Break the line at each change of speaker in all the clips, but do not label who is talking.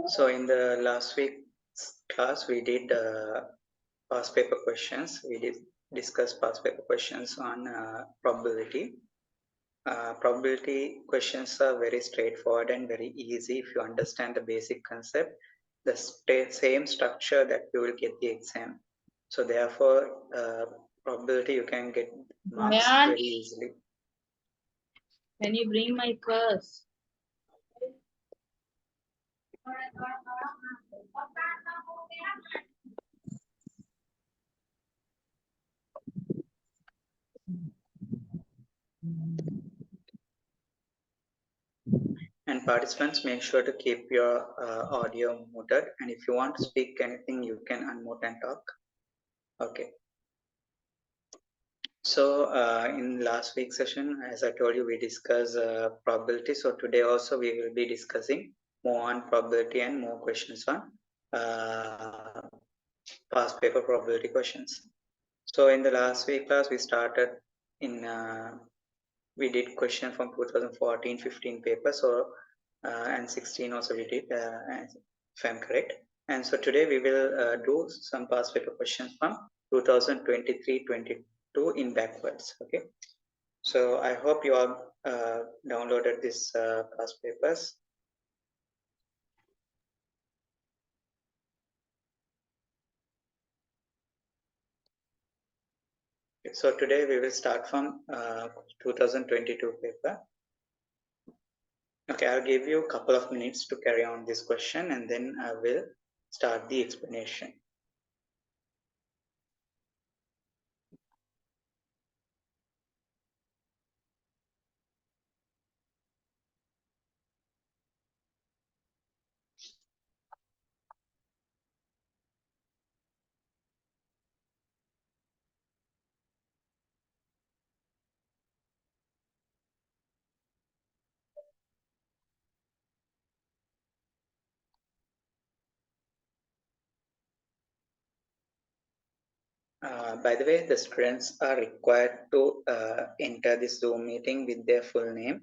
So in the last week's class, we did past paper questions. We did discuss past paper questions on probability. Probability questions are very straightforward and very easy if you understand the basic concept. The same structure that you will get the exam. So therefore, probability you can get marks very easily.
Can you bring my purse?
And participants, make sure to keep your audio muted. And if you want to speak anything, you can unmute and talk. Okay. So in last week's session, as I told you, we discussed probability. So today also we will be discussing more on probability and more questions on past paper probability questions. So in the last week class, we started in we did question from 2014-15 paper. So and 16 also we did, if I'm correct. And so today we will do some past paper questions from 2023-22 in backwards. Okay. So I hope you all downloaded this past papers. So today we will start from 2022 paper. Okay, I'll give you a couple of minutes to carry on this question and then I will start the explanation. By the way, the students are required to enter this Zoom meeting with their full name.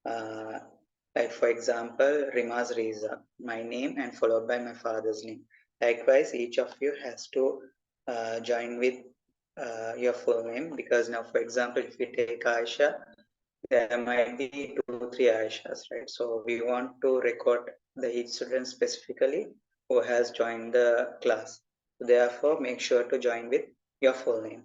Like for example, Rimaz Riza, my name and followed by my father's name. Likewise, each of you has to join with your full name, because now, for example, if you take Aisha, there might be 2, 3 Aishas, right? So we want to record the each student specifically who has joined the class. Therefore, make sure to join with your full name.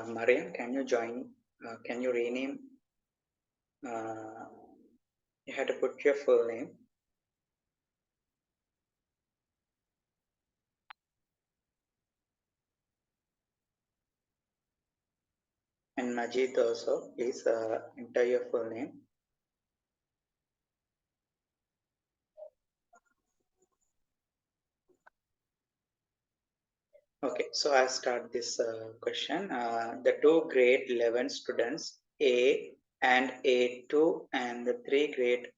Mariam, can you join? Can you rename? You had to put your full name. And Majid also, please enter your full name. Okay, so I'll start this question. The two grade 11 students, A and A2, and the three grade,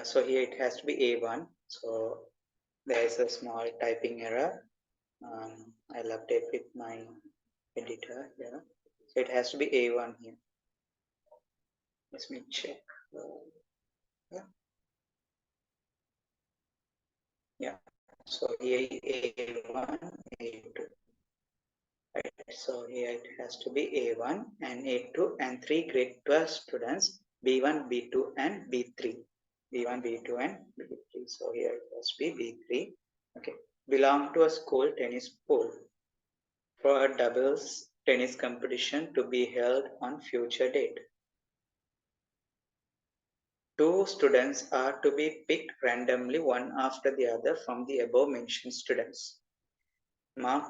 so here it has to be A1. So there is a small typing error. I'll update with my editor here. So it has to be A1 here. Let me check. Yeah. Yeah. So here A1, A2. Right. So here it has to be A1 and A2 and three grade 12 students, B1, B2 and B3. B1, B2 and B3. So here it has to be B3. Okay. Belong to a school tennis pool for a doubles tennis competition to be held on future date. Two students are to be picked randomly one after the other from the above mentioned students. Mark,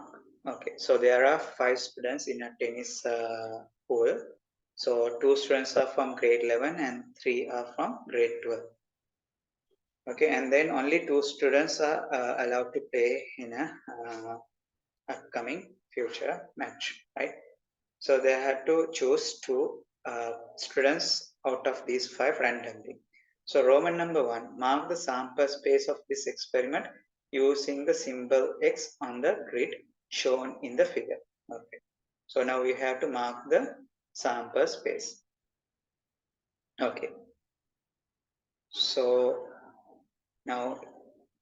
okay, so there are five students in a tennis pool. So two students are from grade 11 and three are from grade 12. Okay, and then only two students are allowed to play in a upcoming future match, right? So they had to choose two students out of these five randomly. So Roman number one, mark the sample space of this experiment using the symbol X on the grid shown in the figure. Okay. So now we have to mark the sample space. Okay. So now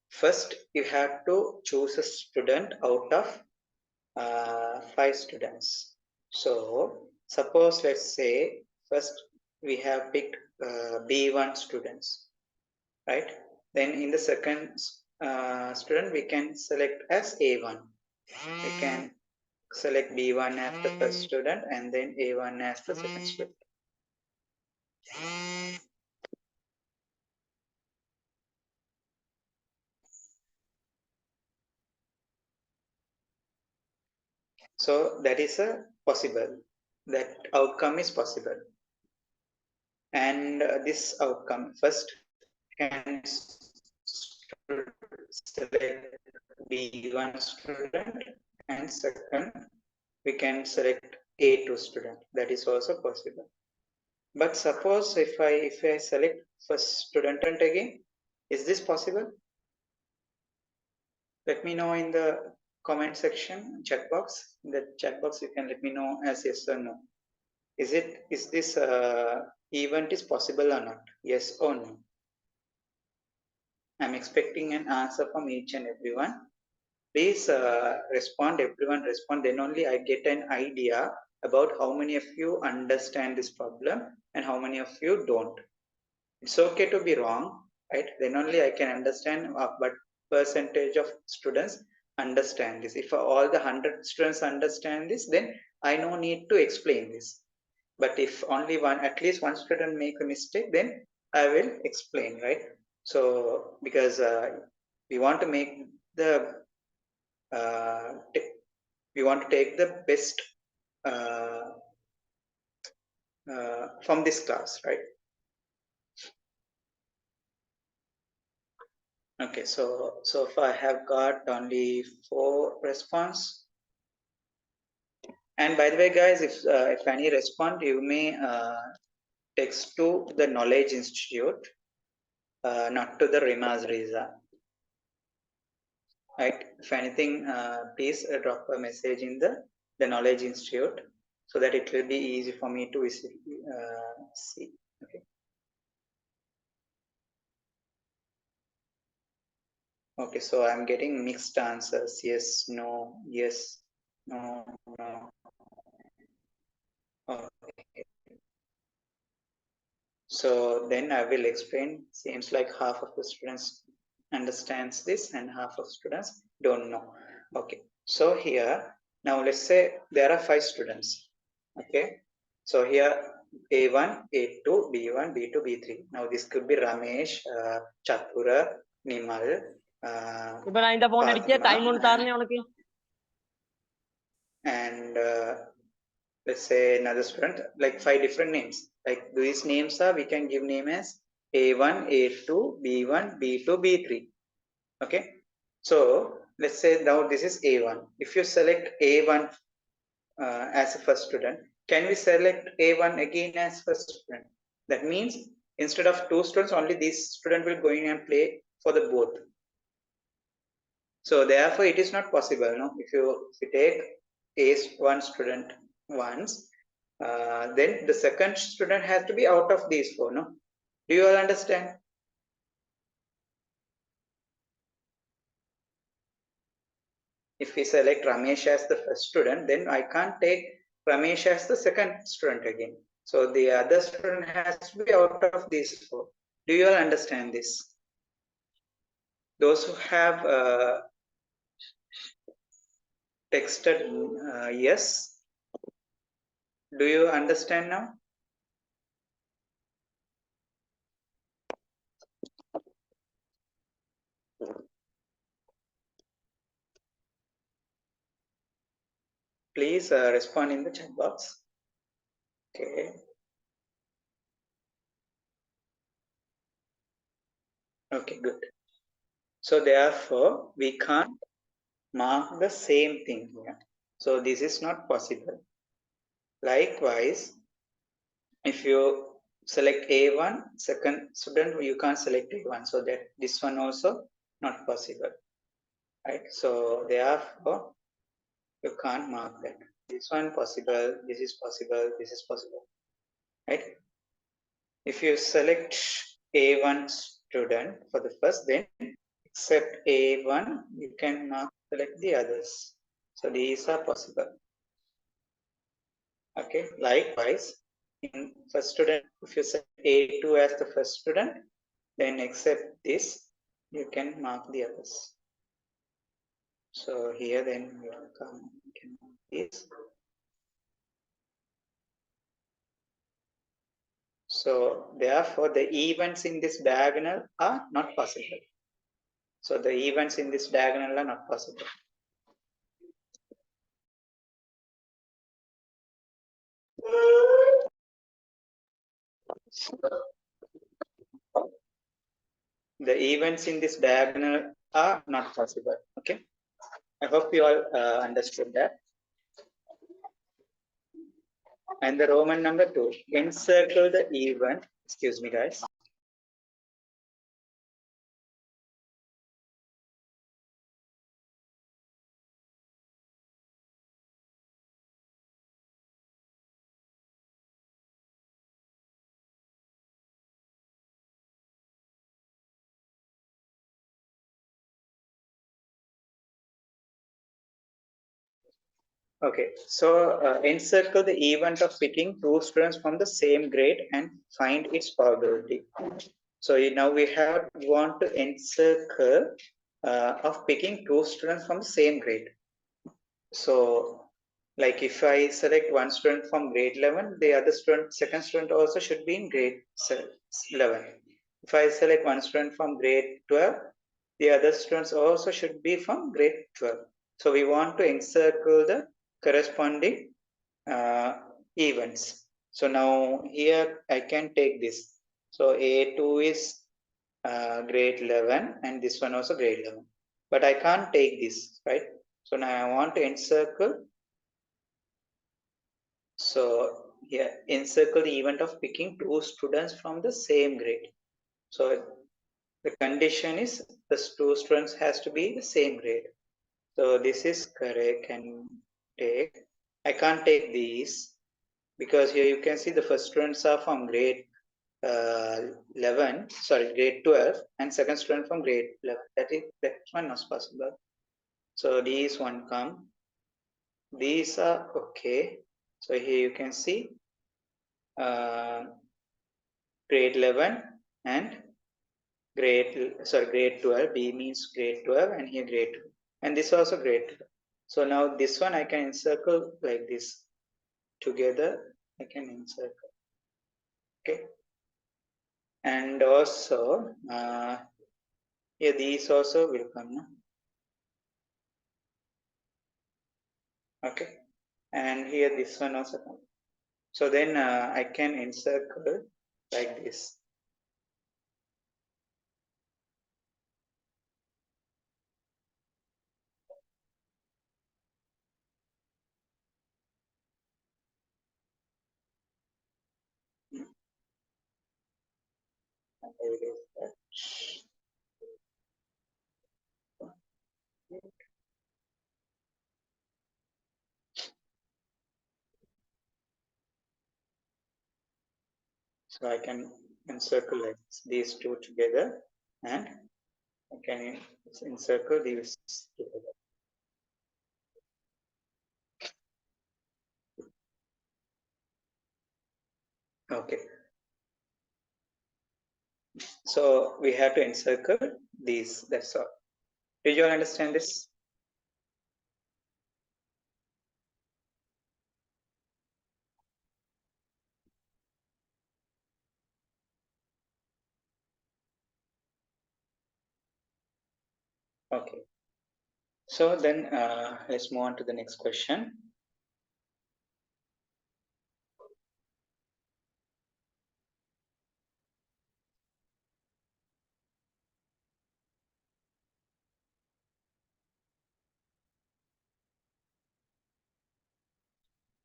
first you have to choose a student out of five students. So suppose let's say first we have picked B1 students, right? Then in the second student we can select as A1. We can select B1 as the first student and then A1 as the second student. So that is a possible. That outcome is possible. And this outcome first can select B1 student and second we can select A2 student. That is also possible. But suppose if I select first student again, is this possible? Let me know in the comment section, chat box. In the chat box, you can let me know as yes or no. Is this event is possible or not? Yes or no? I'm expecting an answer from each and everyone. Please respond, everyone respond, then only I get an idea about how many of you understand this problem and how many of you don't. It's okay to be wrong, right? Then only I can understand what percentage of students understand this. If all the 100 students understand this, then I no need to explain this. But if only one, at least one student make a mistake, then I will explain, right? So because we want to make the uh, we want to take the best uh, from this class, right? Okay, so far I have got only 4 response. And by the way, guys, if any respond, you may text to the Knowledge Institute, not to the Rimas Riza. Right? If anything, please drop a message in the Knowledge Institute so that it will be easy for me to see. Okay. Okay, so I'm getting mixed answers. Yes, no, yes, no, no. Okay. So then I will explain. Seems like half of the students understands this and half of students don't know. Okay. So here, now let's say there are 5 students. Okay. So here A1, A2, B1, B2, B3. Now this could be Ramesh, Chatura, Nimal,
ഇപ്പൊ അതിന്റെ phone അടിക്കുക time
Fatima,
കൊടുത്താറിനെ ഉണക്ക്
and let's say another student, like 5 different names. Like these names are, we can give name as A1, A2, B1, B2, B3. Okay. So let's say now this is A1. If you select A1 as a first student, can we select A1 again as first student? That means instead of two students, only this student will go in and play for the both. So therefore, it is not possible. No, if you take A1 student once, then the second student has to be out of these four. No, do you all understand? If we select Ramesh as the first student, then I can't take Ramesh as the second student again. So the other student has to be out of these four. Do you all understand this? Those who have texted yes, do you understand now? Please respond in the chat box. Okay. Okay, good. So therefore, we can't mark the same thing here. So this is not possible. Likewise, if you select A1, second student, you can't select A1. So that this one also not possible. Right? So therefore, you can't mark that. This one possible, this is possible, this is possible. Right? If you select A1 student for the first, then except A1, you can now select the others. So these are possible. Okay. Likewise, in first student, if you select A2 as the first student, then except this, you can mark the others. So here then you can mark this. So therefore, the events in this diagonal are not possible. So the events in this diagonal are not possible. The events in this diagonal are not possible. Okay. I hope you all understood that. And the Roman number 2, encircle the event. Excuse me, guys. Okay, so encircle the event of picking two students from the same grade and find its probability. So now we want to encircle of picking two students from the same grade. So like if I select one student from grade 11, the other student, second student also should be in grade 11. If I select one student from grade 12, the other students also should be from grade 12. So we want to encircle the corresponding events. So now here I can take this. So A2 is grade 11 and this one also grade 11. But I can't take this, right? So now I want to encircle. So here, encircle the event of picking two students from the same grade. So the condition is the two students has to be the same grade. So this is correct. Can take. I can't take these because here you can see the first students are from grade 11, sorry, grade 12, and second student from grade 11. That one not possible. So these one come. These are okay. So here you can see uh, grade 11 and grade 12. B means grade 12 and here grade 2. And this also grade 12. So now this one I can encircle like this. Together I can encircle. Okay. And also here these also will come. No? Okay. And here this one also come. So then I can encircle like this. So I can encircle like these two together, and I can encircle these together. Okay. So we have to encircle these. That's all. Did you all understand this? Okay. So then let's move on to the next question.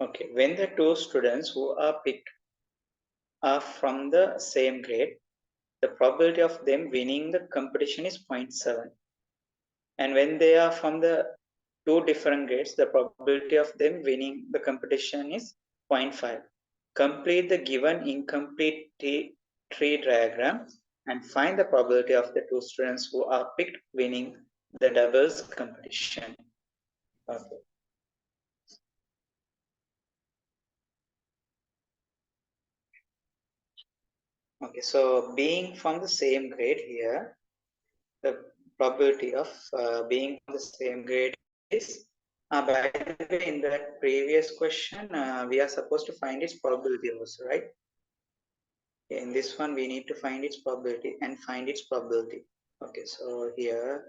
Okay, when the two students who are picked are from the same grade, the probability of them winning the competition is 0.7. And when they are from the two different grades, the probability of them winning the competition is 0.5. Complete the given incomplete tree diagram and find the probability of the two students who are picked winning the doubles competition. Okay. Okay, so being from the same grade here, the probability of being from the same grade is, by the way, in that previous question, we are supposed to find its probability also, right? In this one, we need to find its probability and find its probability. Okay, so here,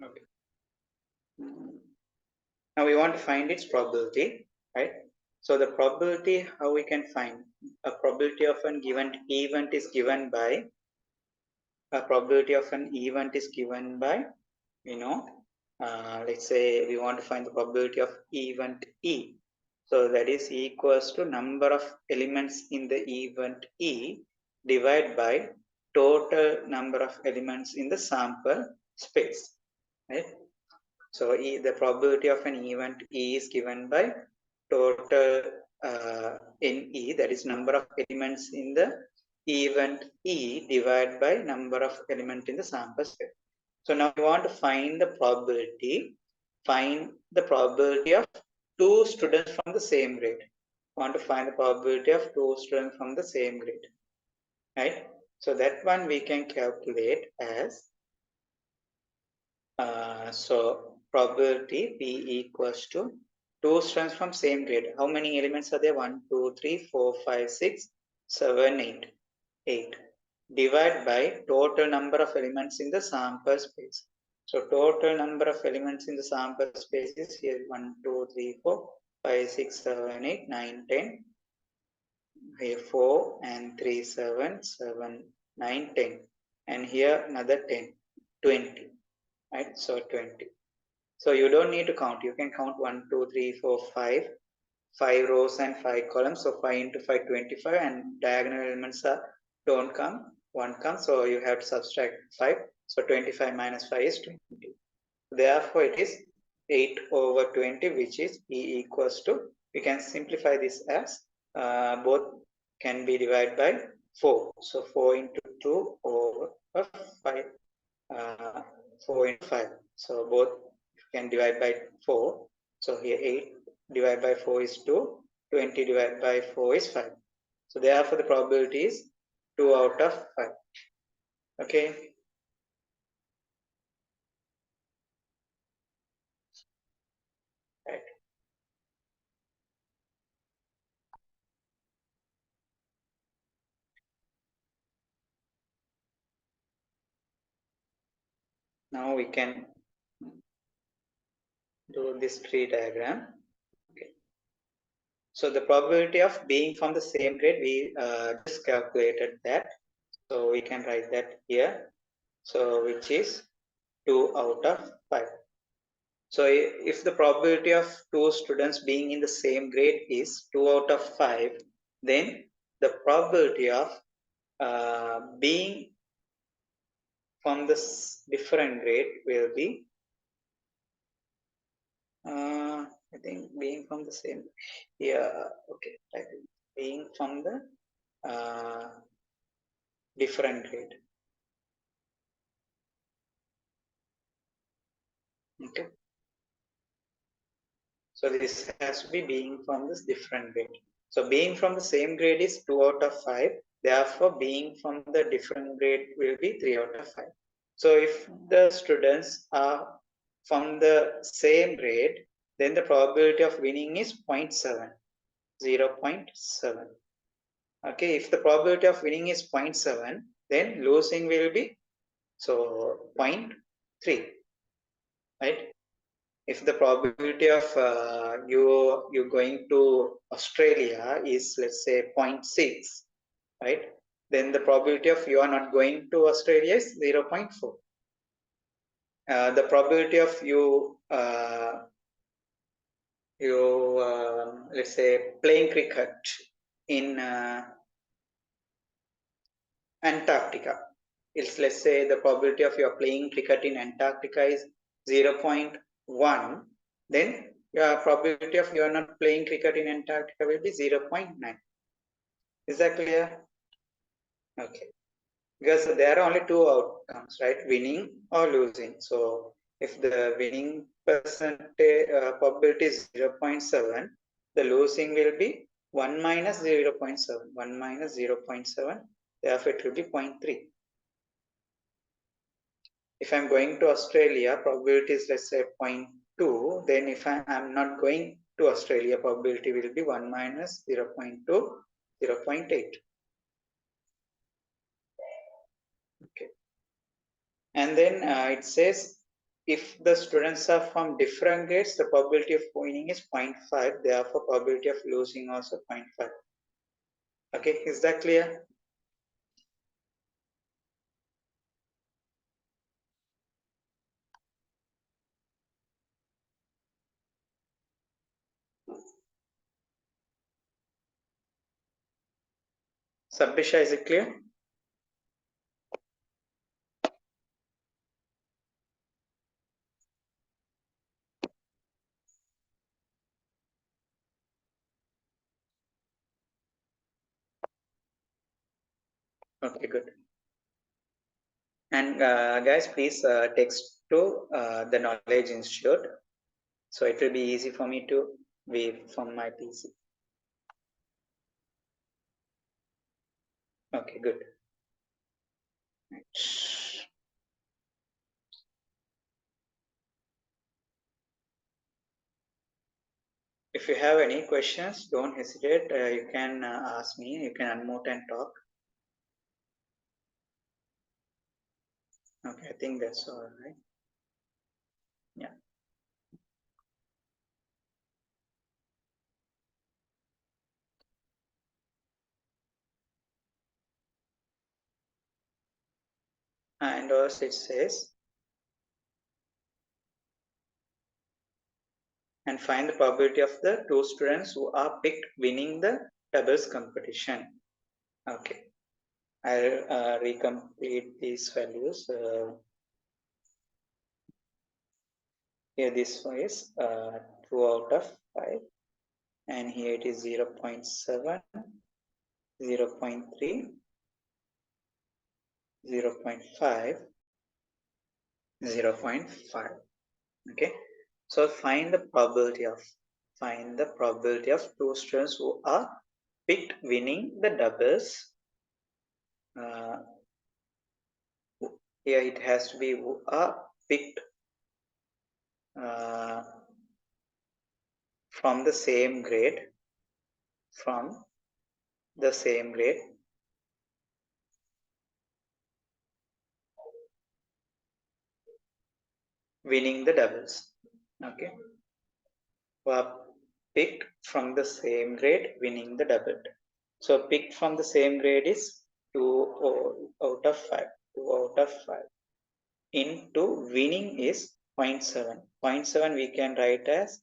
okay. Now we want to find its probability, right? So the probability, how we can find a probability of an given event is given by a probability of an event is given by, you know, let's say we want to find the probability of event E. So that is equals to number of elements in the event E divided by total number of elements in the sample space, right? So the probability of an event E is given by total in E, that is number of elements in the event E divided by number of elements in the sample space. So now we want to find the probability of two students from the same grade. We want to find the probability of two students from the same grade, right? So that one we can calculate as so probability P equals to two students from same grade. How many elements are there? 1, 2, 3, 4, 5, 6, 7, 8. 8. Divide by total number of elements in the sample space. So total number of elements in the sample space is here 1, 2, 3, 4, 5, 6, 7, 8, 9, 10. Here 4 and 3, 7, 7, 9, 10. And here another 10, 20. Right? So 20. So you don't need to count. You can count 1, 2, 3, 4, 5. 5 rows and 5 columns. So 5 into 5, 25. And diagonal elements are don't come. 1 comes. So you have to subtract 5. So 25 minus 5 is 20. Therefore, it is 8 over 20, which is E equals to, we can simplify this as both can be divided by 4. So 4 into 2 over 5. uh, 4 into 5. So both can divide by 4. So here 8 divided by 4 is 2. 20 divided by 4 is 5. So therefore the probability is 2 out of 5. Okay. Right. Now we can do this tree diagram. Okay. So the probability of being from the same grade, we just calculated that. So we can write that here. So which is 2 out of 5. So if the probability of two students being in the same grade is 2 out of 5, then the probability of being from this different grade will be, I think being from the same, yeah, okay, I think being from the different grade, okay. So this has to be being from this different grade. So being from the same grade is 2 out of 5. Therefore, being from the different grade will be 3 out of 5. So if the students are from the same grade, then the probability of winning is 0.7, 0.7. Okay, if the probability of winning is 0.7, then losing will be so 0.3, right? If the probability of you going to Australia is, let's say, 0.6, right? Then the probability of you are not going to Australia is 0.4. The probability of you let's say playing cricket in Antarctica. It's, let's say, the probability of your playing cricket in Antarctica is 0.1, then your probability of you are not playing cricket in Antarctica will be 0.9. Is that clear? Okay. Because there are only two outcomes, right? Winning or losing. So if the winning percentage probability is 0.7, the losing will be 1 minus 0.7. 1 minus 0.7, therefore it will be 0.3. If I'm going to Australia, probability is, let's say, 0.2. Then if I'm not going to Australia, probability will be 1 minus 0.2, 0.8. Okay. And then it says if the students are from different grades, the probability of winning is 0.5. Therefore, probability of losing also 0.5. Okay, is that clear? Sabisha, is it clear? Okay, good. And guys, please text to the Knowledge Institute. So it will be easy for me to view from my PC. Okay, good. If you have any questions, don't hesitate. You can ask me. You can unmute and talk. Okay, I think that's all right. Yeah. And also it says, and find the probability of the two students who are picked winning the doubles competition. Okay, I'll recomplete these values. Here this one is 2 out of 5, and here it is 0 0.7, 0 0.3, 0 0.5, 0 0.5. Okay, so find the probability of two students who are picked winning the doubles. Uh, here it has to be who are picked uh, from the same grade, from the same grade, winning the doubles. Okay, picked from the same grade, winning the double. So picked from the same grade is 2 out of 5. 2 out of 5. Into winning is zero point 0.7. Zero point 0.7 we can write as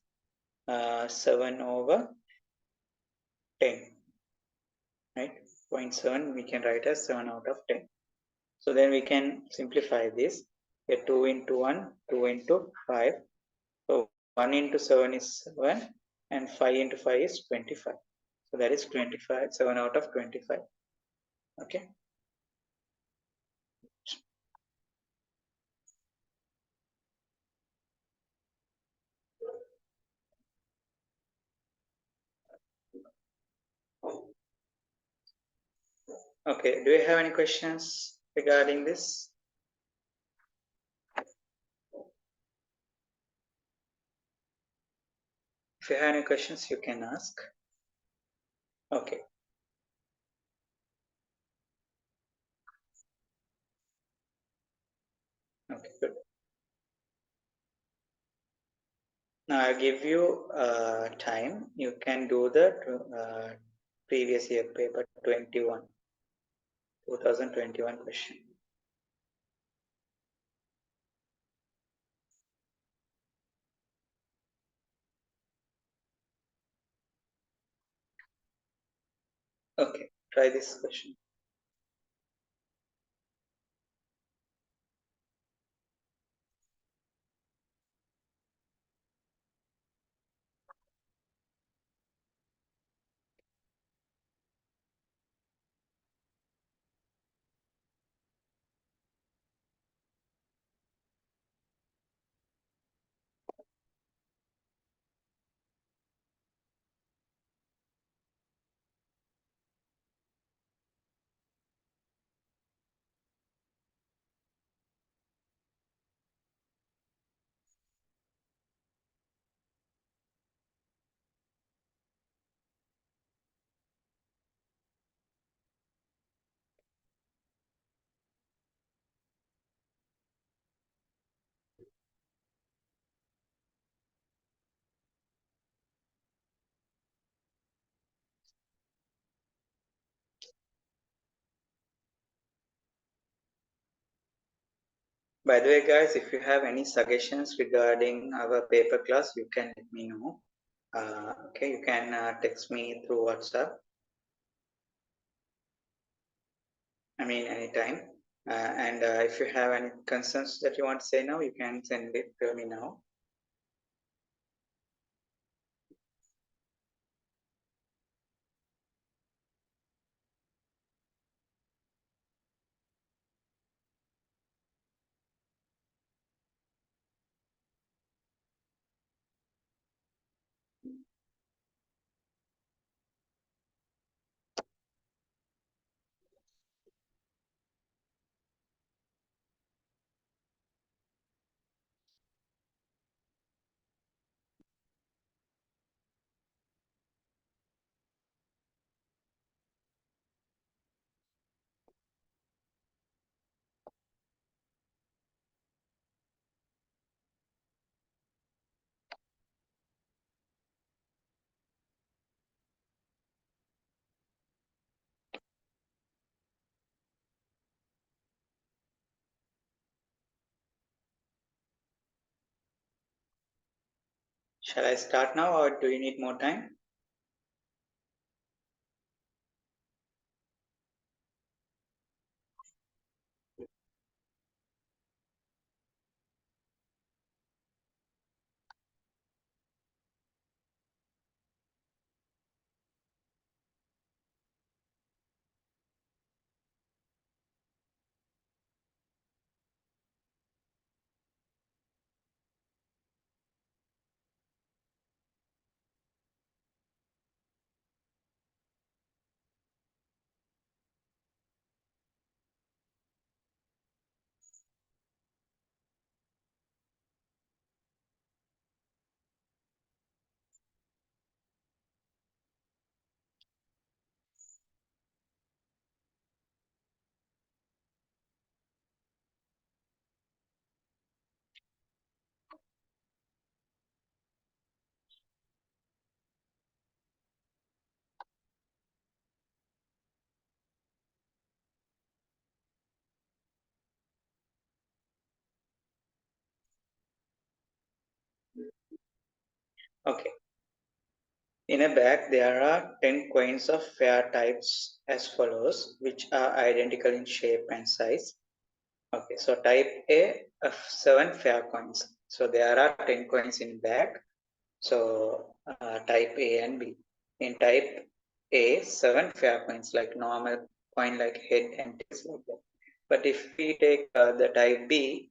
7 over 10. Right? Zero point 0.7 we can write as 7 out of 10. So then we can simplify this. 2 into 1, 2 into 5. So 1 into 7 is 7 and 5 into 5 is 25. So that is 25, 7 out of 25. Okay. Okay. Do you have any questions regarding this? If you have any questions, you can ask. Okay. Okay, good. Now I'll give you time. You can do the previous year paper 21, 2021 question. Okay, try this question. By the way, guys, if you have any suggestions regarding our paper class, you can let me know. Okay, you can text me through WhatsApp. I mean, anytime. And if you have any concerns that you want to say now, you can send it to me now. Shall I start now or do you need more time? Okay. In a bag, there are 10 coins of fair types as follows, which are identical in shape and size. Okay, so type A of 7 fair coins. So there are 10 coins in bag. So type A and B. In type A, 7 fair coins like normal coin like head and tails like that. But if we take the type B,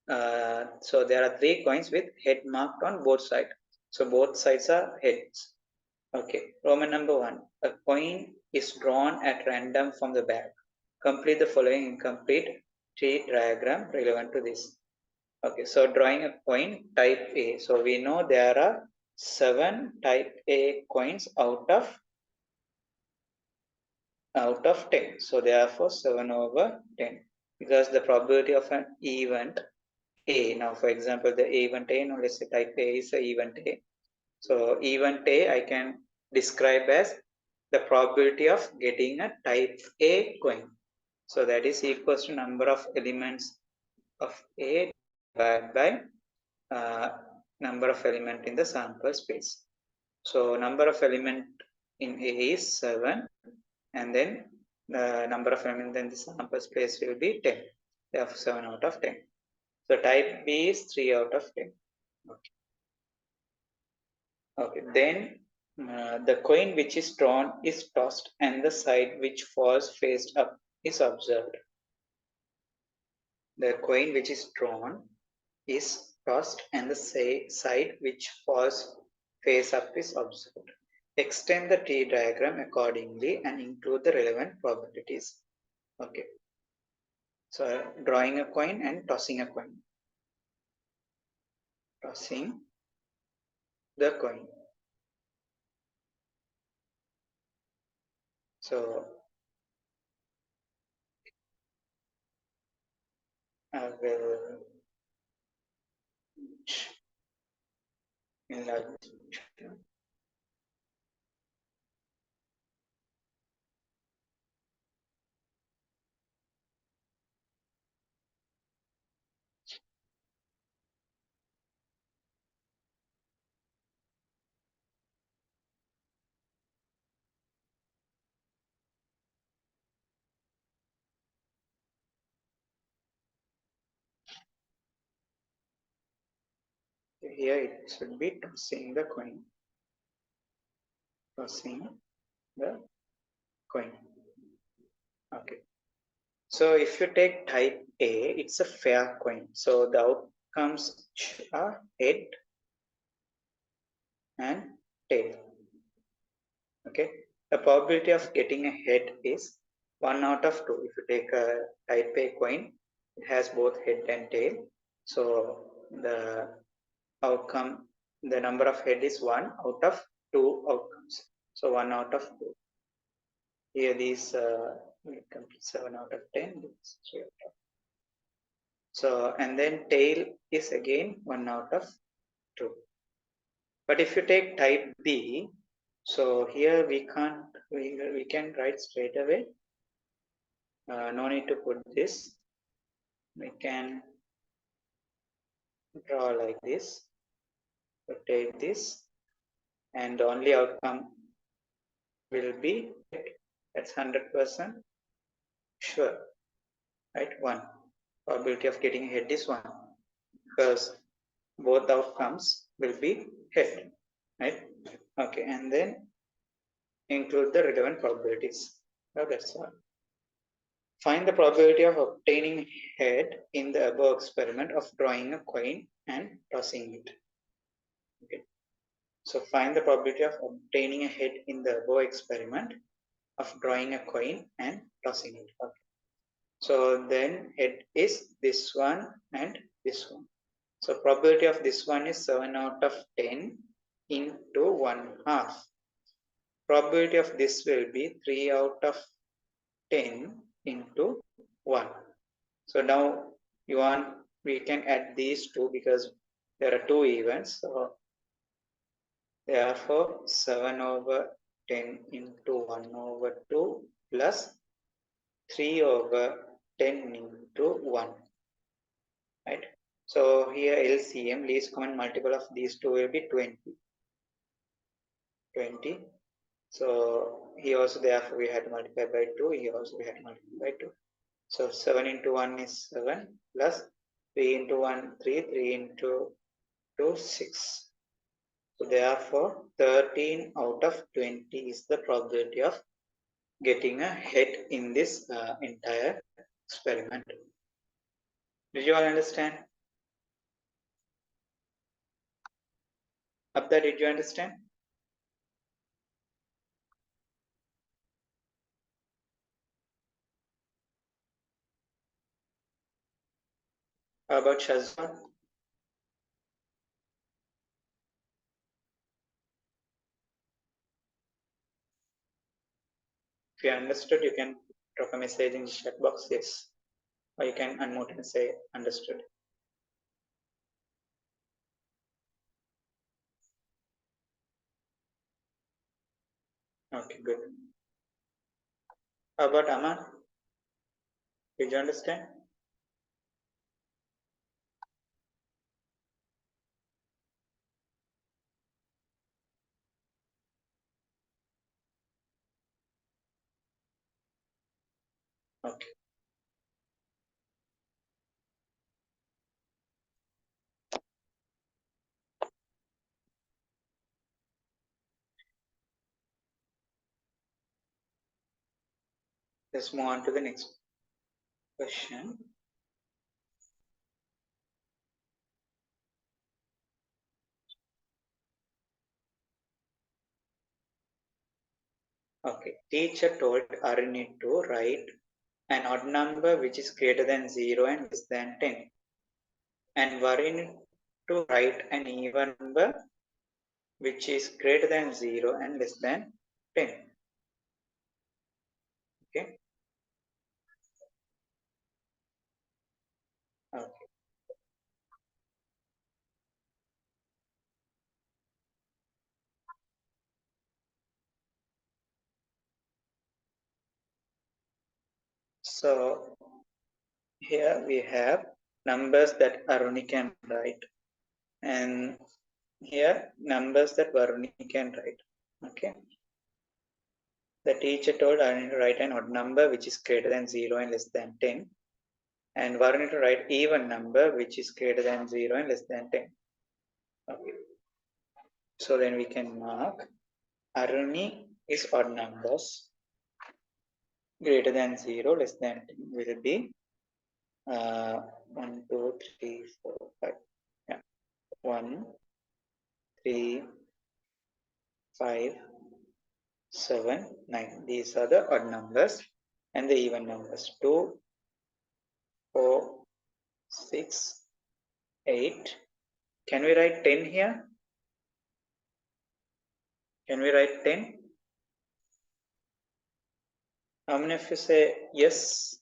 so there are 3 coins with head marked on both sides. So both sides are heads. Okay, Roman number 1. A coin is drawn at random from the bag. Complete the following incomplete tree diagram relevant to this. Okay, so drawing a coin type A. So we know there are 7 type A coins out of 10. So therefore 7 over 10, because the probability of an event A. Now for example, the event A, now let's say type A is a event A. So event A I can describe as the probability of getting a type A coin. So that is equals to number of elements of A divided by uh, number of element in the sample space. So number of element in A is 7, and then the number of element in the sample space will be 10. Therefore 7 out of 10. So type B is 3 out of 10. Okay. Okay. Then the coin which is drawn is tossed and the side which falls faced up is observed. The coin which is drawn is tossed and the side which falls face up is observed. Extend the tree diagram accordingly and include the relevant probabilities. Okay. So drawing a coin and tossing a coin. Tossing the coin. So I will enlarge. Here it should be tossing the coin. Tossing the coin. Okay. So if you take type A, it's a fair coin. So the outcomes are head and tail. Okay. The probability of getting a head is 1 out of 2. If you take a type A coin, it has both head and tail. So the outcome, the number of head is 1 out of 2 outcomes. So 1 out of 2. Here these come to 7 out of 10. So and then tail is again 1 out of 2. But if you take type B, so here we can't, we can write straight away. No need to put this. We can draw like this, rotate this, and the only outcome will be, that's 100% sure, right? 1. Probability of getting head is 1, because both outcomes will be head, right? Okay, and then include the relevant probabilities. Now that's all. Find the probability of obtaining head in the above experiment of drawing a coin and tossing it. Okay. So find the probability of obtaining a head in the above experiment of drawing a coin and tossing it. Okay. So then head is this one and this one. So probability of this one is 7 out of 10 into 1 half. Probability of this will be 3 out of 10 into 1. So now we can add these two because there are two events. So therefore 7 over 10 into 1 over 2 plus 3 over 10 into 1. Right. So here LCM, least common multiple of these two will be 20. 20. So he also, therefore we had to multiply by 2. Here also we had to multiply by 2. So 7 into 1 is 7 plus 3 into 1, 3, 3 into 2, 6. So therefore 13 out of 20 is the probability of getting a head in this entire experiment. Did you all understand? Up there, did you understand? How about Shazwan? If you understood, you can drop a message in the chat box, yes. Or you can unmute and say understood. Okay, good. How about Aman? Did you understand? Okay. Let's move on to the next question. Okay. Teacher told Aruni to write an odd number which is greater than 0 and less than 10. And Varun to write an even number which is greater than 0 and less than 10. Okay. Okay. So here we have numbers that Aruni can write, and here numbers that Varuni can write. Okay. The teacher told Aruni to write an odd number which is greater than 0 and less than 10, and Varuni to write even number which is greater than 0 and less than 10. Okay. So then we can mark Aruni is odd numbers greater than 0, less than 10 will be 1, 2, 3, 4, 5. Yeah. 1, 3, 5, 7, 9. These are the odd numbers, and the even numbers 2, 4, 6, 8. Can we write 10 here? Can we write 10? How many of you say yes?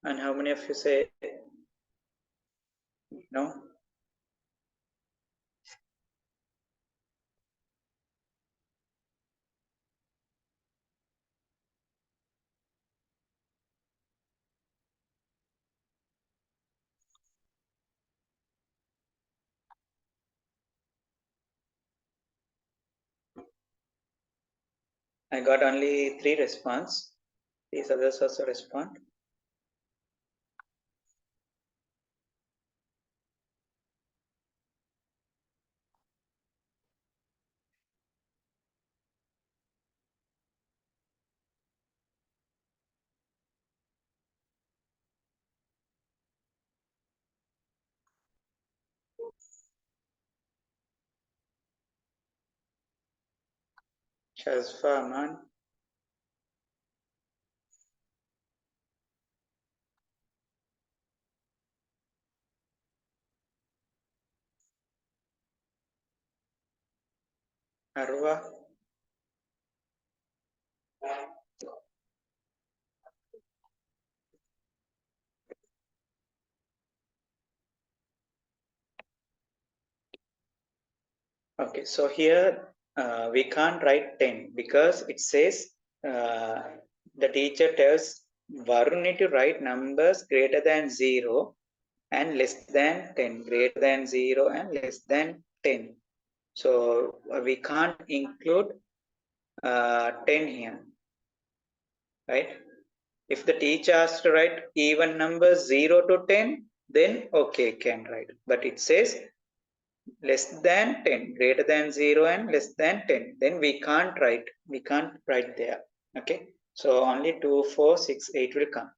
And how many of you say no? I got only 3 response. These others also respond. Shazfa, Aman. Arwa. Okay, so here we can't write 10 because it says uh, the teacher tells Varun to write numbers greater than 0 and less than 10, greater than 0 and less than 10. So we can't include 10 here, right? If the teacher asks to write even numbers 0 to 10, then okay, can write. But it says less than 10, greater than 0 and less than 10. Then we can't write. We can't write there. Okay. So only 2, 4, 6, 8 will come.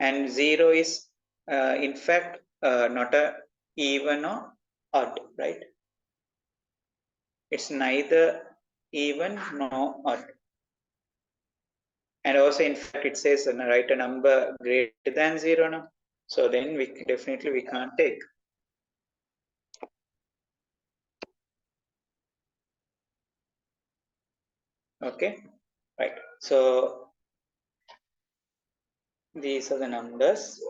And 0 is in fact not a even or odd, right? It's neither even nor odd. And also in fact it says write a number greater than 0 now. So then we definitely we can't take. Okay, right. So these are the numbers.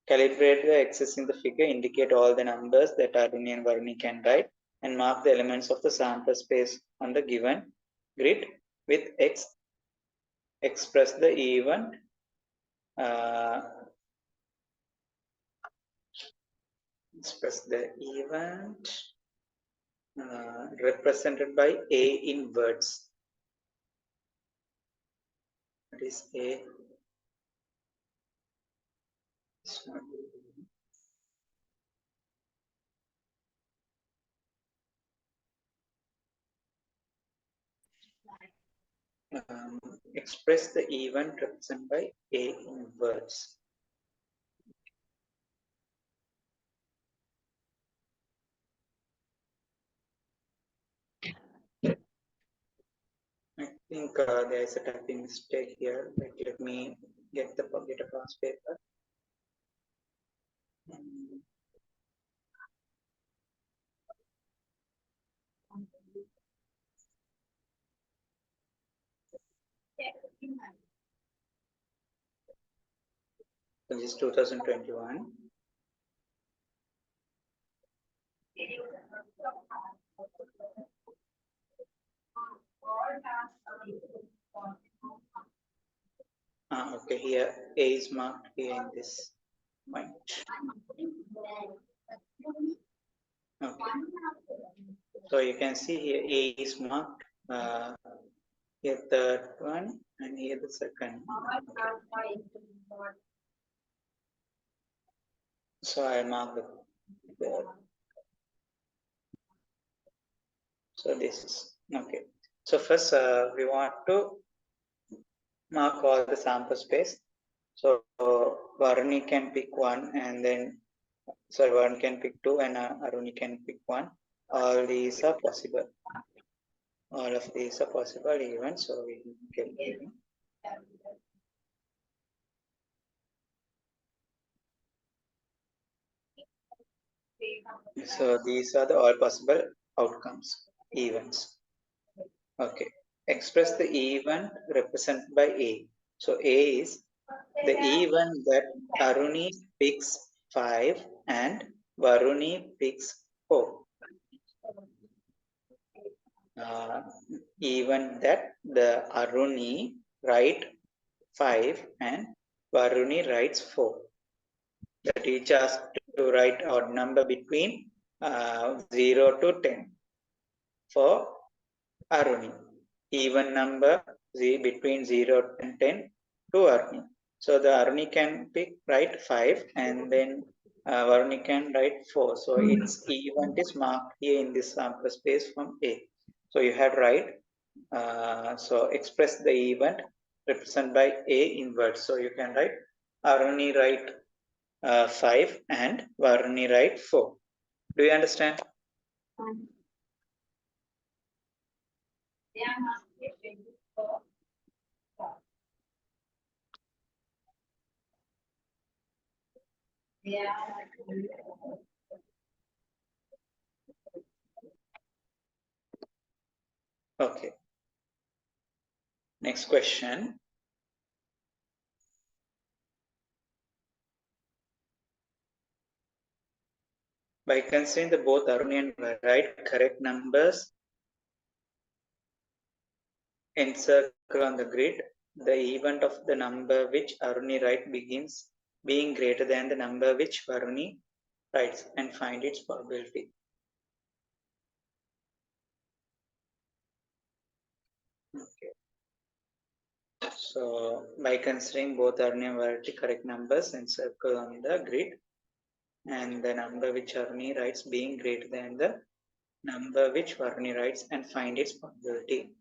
Calibrate the X's in the figure, indicate all the numbers that Aruni and Varuni can write, and mark the elements of the sample space on the given grid with X. Express the event uh, represented by A in words. That is A. Express the event represented by A in words. I think there is a typing mistake here. Let me get a past paper. This is 2021. Okay, here A is marked here in this point. Okay. So you can see here A is marked, here third one and here the second. Okay. So I mark the so this is okay. So first we want to mark all the sample space. So Varuni can pick one and then Varun can pick two and Aruni can pick one. All these are possible. All of these are possible even, so we can even. So these are the all possible outcomes, events. Okay. Express the event represented by A. So A is the event that Aruni picks 5 and Varuni picks 4. Event that the Aruni write 5 and Varuni writes 4. The teacher has to write odd number between 0 to 10 for Aruni. Even number between 0 and 10 to Aruni. So the Aruni can write 5 and then Varuni can write 4. So its event is marked here in this sample space from A. So you had write. So express the event represented by A in words. So you can write Aruni write 5 and Varuni write 4. Do you understand? Okay. Next question. By considering the both Aruni and write correct numbers, encircle on the grid, the event of the number which Aruni write begins being greater than the number which Varuni writes and find its probability. So by considering both Arni and Varni correct numbers and circle on the grid, and the number which Arni writes being greater than the number which Varni writes, and find its probability.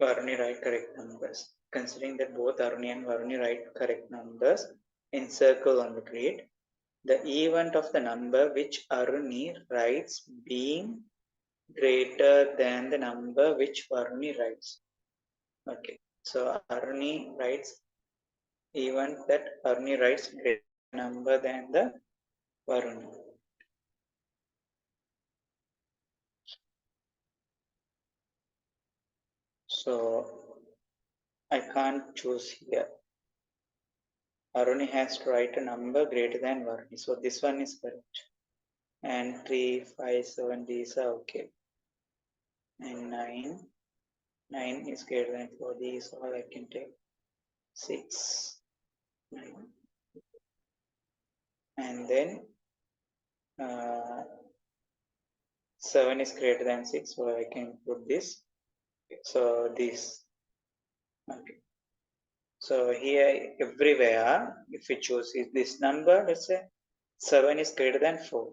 Varni write correct numbers. Considering that both Arni and Varni write correct numbers in circle on the grid, the event of the number which Arni writes being greater than the number which Varni writes. Okay, so Arni writes event that Arni writes greater number than the Varuni. So I can't choose here. Aruni has to write a number greater than Varuni. So this one is correct. And 3, 5, 7, these are okay. And 9 is greater than 4. These all I can take. 6, 9. And then 7 is greater than 6, so I can put this. So this. Okay. So here everywhere, if we choose this number, let's say 7 is greater than 4.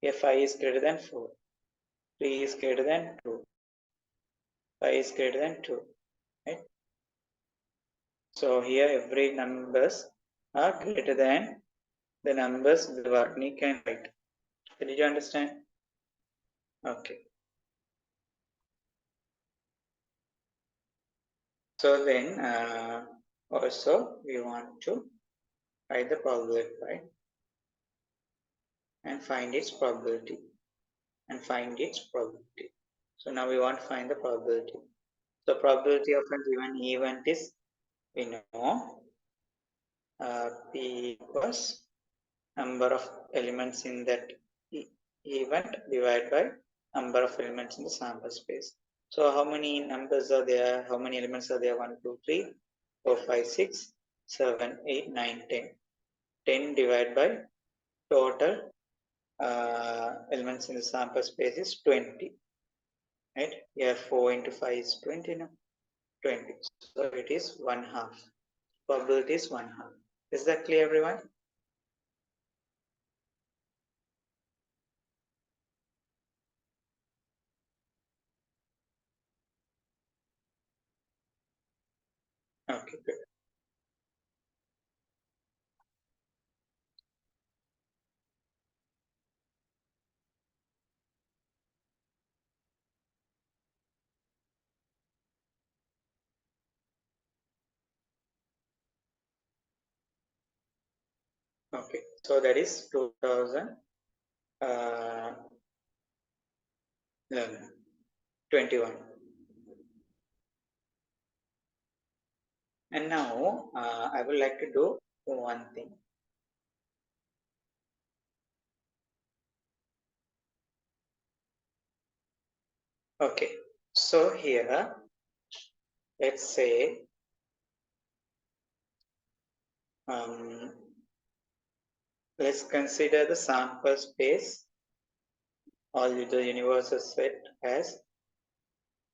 Here 5 is greater than 4. 3 is greater than 2. 5 is greater than 2. Right? So here every numbers are greater than the numbers the Varni can write. Did you understand? Okay. So then also we want to write the probability, right? And find its probability. And find its probability. So now we want to find the probability. So probability of a given event is, we know, P equals number of elements in that event divided by number of elements in the sample space. So how many numbers are there? How many elements are there? 1, 2, 3, 4, 5, 6, 7, 8, 9, 10. 10 divided by total elements in the sample space is 20. Right? Here 4 into 5 is 20 now. 20. So it is 1/2. Probability is 1/2. Is that clear, everyone? Okay, good. Okay, so that is 2011, 21. And now I would like to do one thing. Okay, so here, let's say let's consider the sample space or the universal set as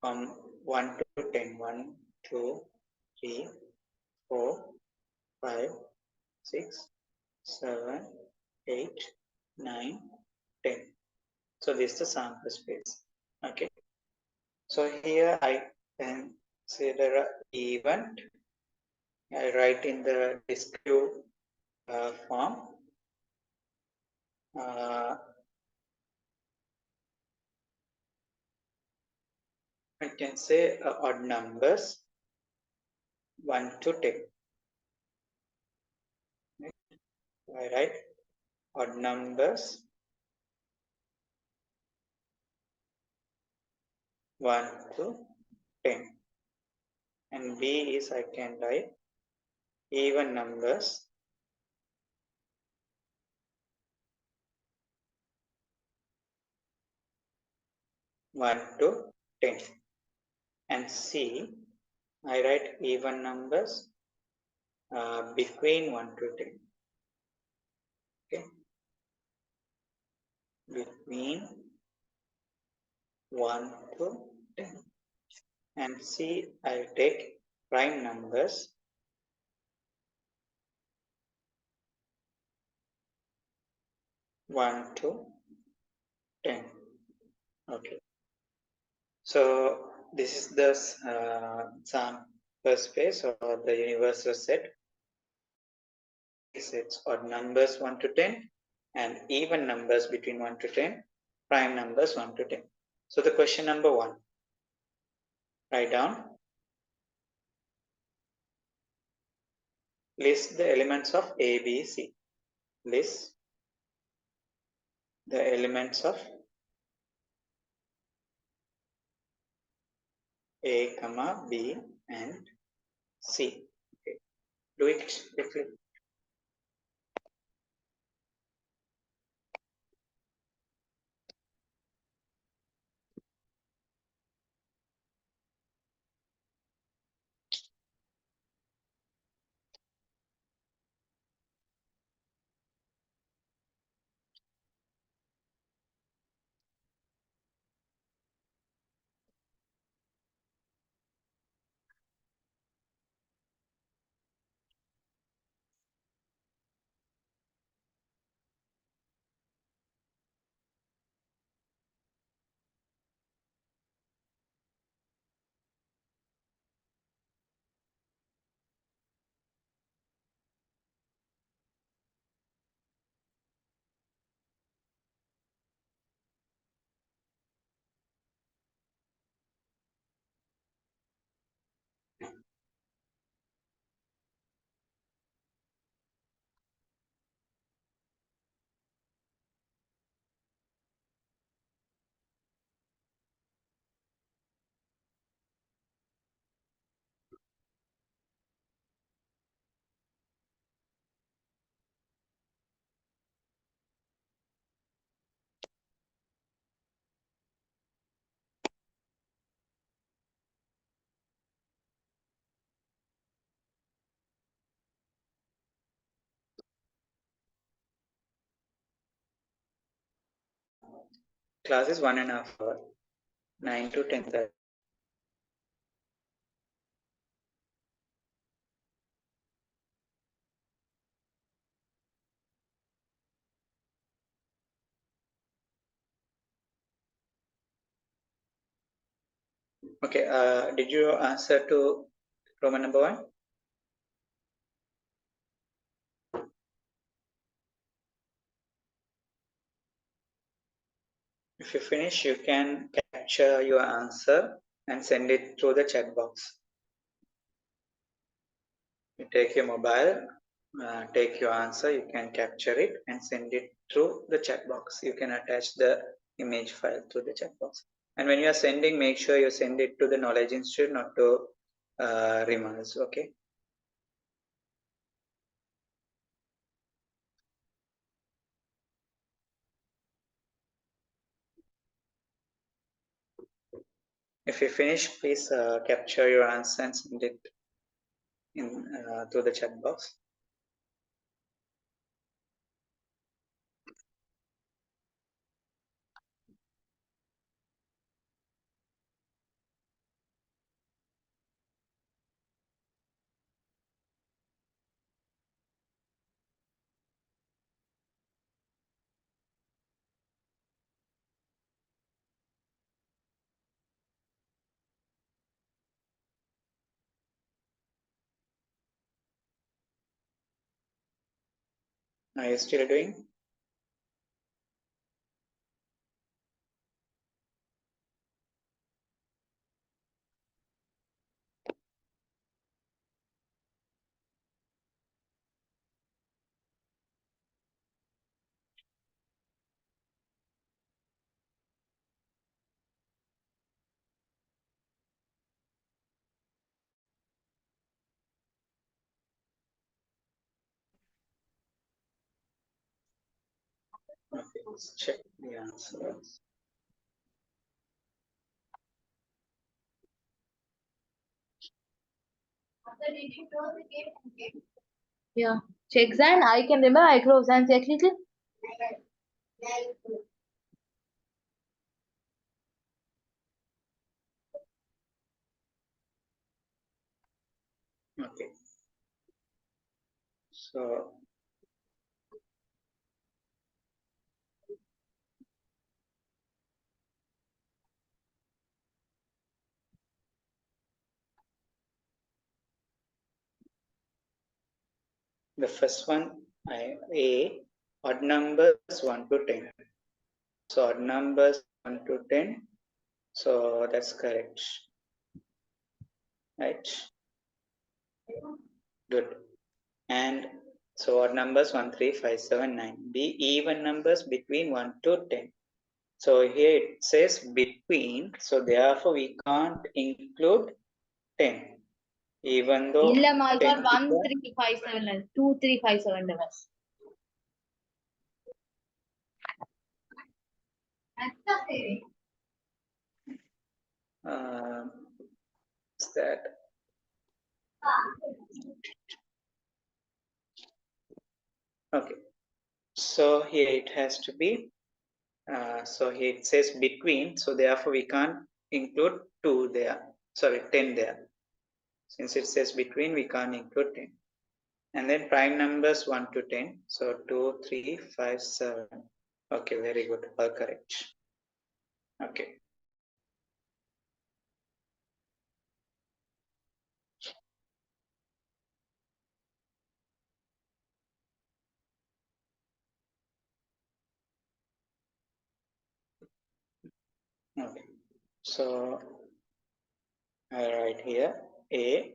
from 1 to 10. 1, 2, 3, 4, 5, 6, 7, 8, 9, 10. So this is the sample space. Okay. So here I consider an event. I write in the descriptive form. I can say odd numbers 1 to 10. I write odd numbers 1 to 10. And B is I can write even numbers 1 to 10. And C, I write even numbers between 1 to 10. Okay. Between 1 to 10. and C, I'll take prime numbers 1 to 10. Okay. So this is the sample space or the universal set. Sets odd numbers 1 to 10 and even numbers between 1 to 10, prime numbers 1 to 10. So the question number 1, write down, list the elements of A, B, C. List the elements of A, comma, B and C. Okay. Do it quickly. Class is 1.5 hours, 9 to 10:30. Okay, did you answer to Roman number 1? If you finish, you can capture your answer and send it through the chat box. You take your mobile, take your answer, you can capture it and send it through the chat box. You can attach the image file to the chat box. And when you are sending, make sure you send it to the Knowledge Institute, not to Rimas, okay? If you finish, please capture your answer and send it in to the chat box. Are you still doing? Okay, let's check the answers.
Yeah. Checks and I can remember I close and check little.
Okay. So the first one, A, odd numbers 1 to 10. So odd numbers 1 to 10. So that's correct. Right? Good. And so odd numbers 1, 3, 5, 7, 9. B, even numbers between 1 to 10. So here it says between. So therefore we can't include 10. Even though
இல்லம்மா, I
10
got
is
1357 2357 levels.
is that okay. So here it has to be. So here it says between. So therefore we can't include 2 there. Sorry, 10 there. Since it says between, we can't include 10. And then prime numbers 1 to 10. So 2, 3, 5, 7. Okay, very good. All correct. Okay. Okay. So I write here A,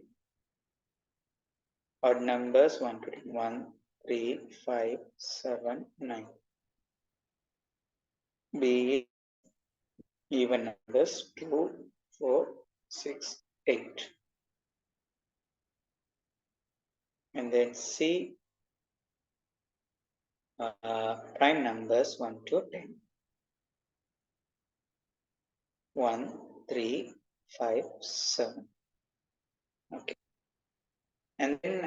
odd numbers 1 to 10. 1, 3, 5, 7, 9. B, even numbers 2, 4, 6, 8. And then C, prime numbers 1 to 10. 1, 3, 5, 7. Okay. And then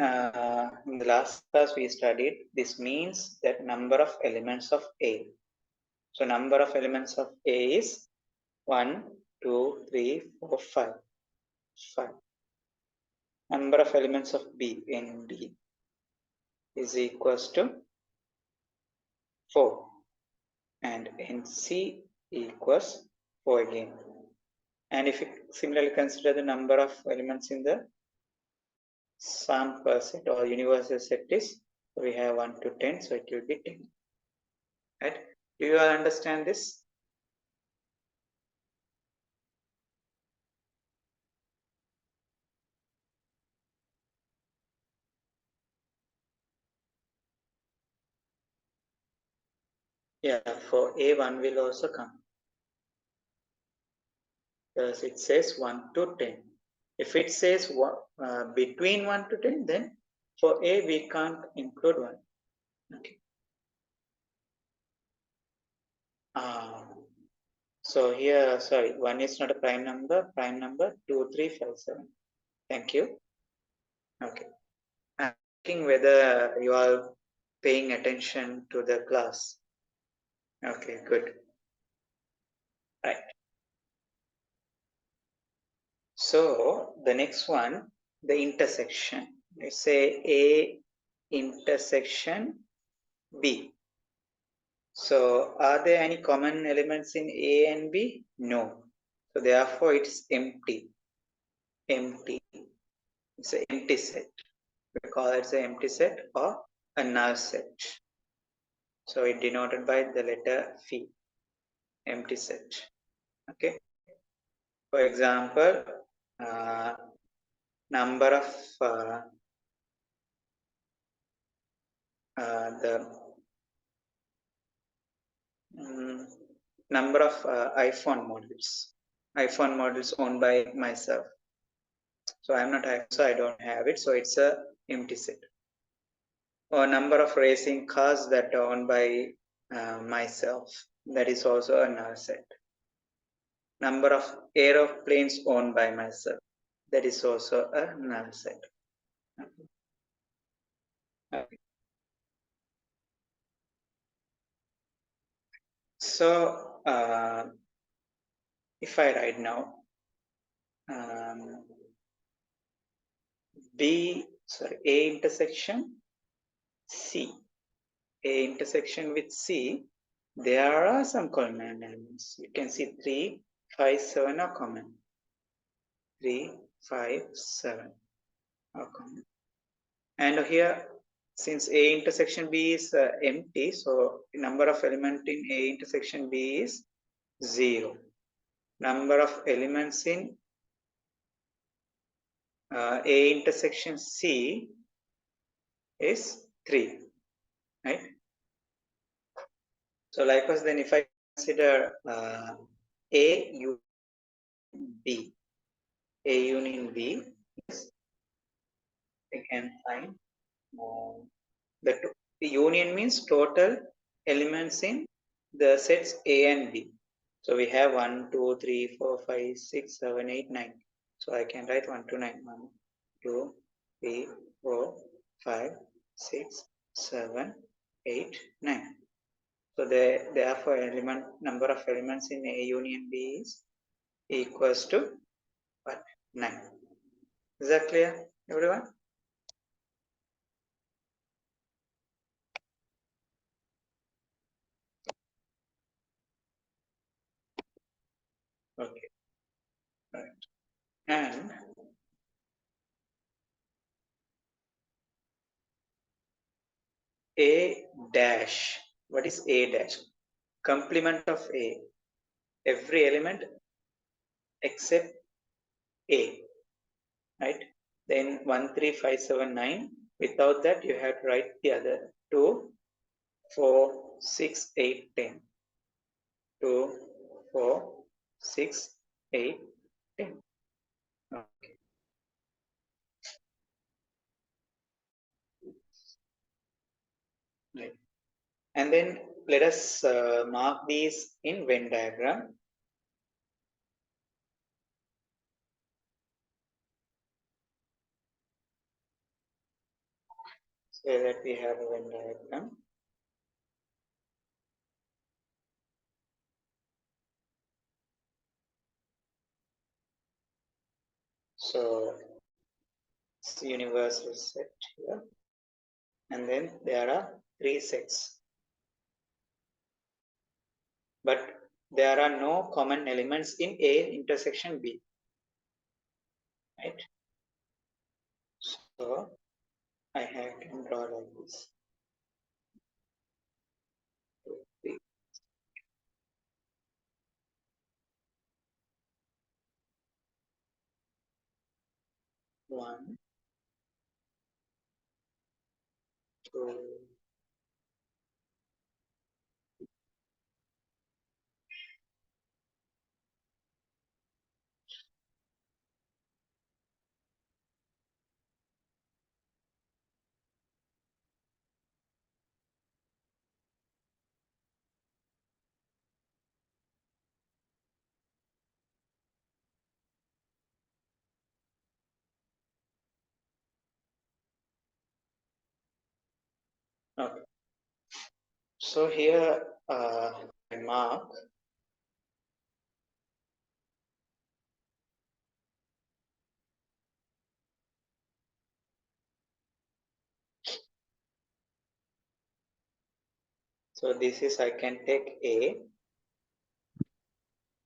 in the last class we studied, this means that number of elements of A. So number of elements of A is 1, 2, 3, 4, 5. 5. Number of elements of B in B is equals to 4. And in C equals 4 again. And if you similarly consider the number of elements in the sample set or universal set is, we have 1 to 10, so it will be 10. Right? Do you all understand this? Yeah, for A1 will also come. Because it says 1 to 10. If it says between 1 to 10, then for A we can't include 1. Okay. So here, sorry, 1 is not a prime number 2, 3, 5, 7. Thank you. Okay. I'm thinking whether you are paying attention to the class. Okay, good. Right. So the next one, the intersection. Let's say A intersection B. So are there any common elements in A and B? No. So therefore it's empty. Empty. It's an empty set. We call it an empty set or a null set. So it denoted by the letter phi. Empty set. Okay. For example, number of the number of iPhone models. iPhone models owned by myself. So I'm not iPhone, so I don't have it. So it's a empty set. Or number of racing cars that are owned by myself. That is also a null set. Number of aeroplanes owned by myself. That is also a null set. Okay. So if I write now, A intersection C. A intersection with C, there are some common elements. You can see 3, 5, 7 are common. 3, 5, 7 are common. And here, since A intersection B is empty, so the number of elements in A intersection B is 0. Number of elements in A intersection C is 3, right? So likewise, then if I consider A union B, A union B, I can find the union means total elements in the sets A and B. So we have 1, 2, 3, 4, 5, 6, 7, 8, 9. So I can write 1 to 9. 1, 2, 3, 4, 5, 6, 7, 8, 9. So therefore number of elements in A union B is equals to what? 9. Is that clear, everyone? Okay, right. And A dash. What is A dash? Complement of A. Every element except A, right? Then 1, 3, 5, 7, 9. Without that, you have to write the other 2, 4, 6, 8, 10. 2, 4, 6, 8, 10. Okay. Right. And then let us mark these in Venn diagram. Say that we have a Venn diagram. So it's universal set here. And then there are 3 sets. But there are no common elements in A intersection B. Right? So I have to draw like this. 2, 3. 1, 2. Okay. So here I mark so this is I can take A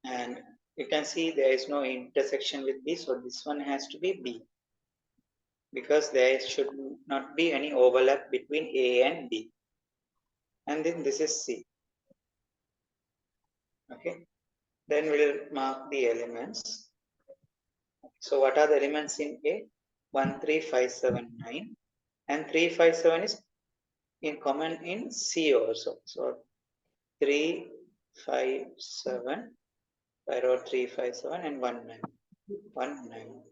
and you can see there is no intersection with B, so this one has to be B because there should not be any overlap between A and B. And then this is C. Okay, then we'll mark the elements. So what are the elements in A? 1, 3, 5, 7, 9, and 3, 5, 7 is in common in C also. So 3, 5, 7, I wrote 3, 5, 7 and 1, 9. 1, 9.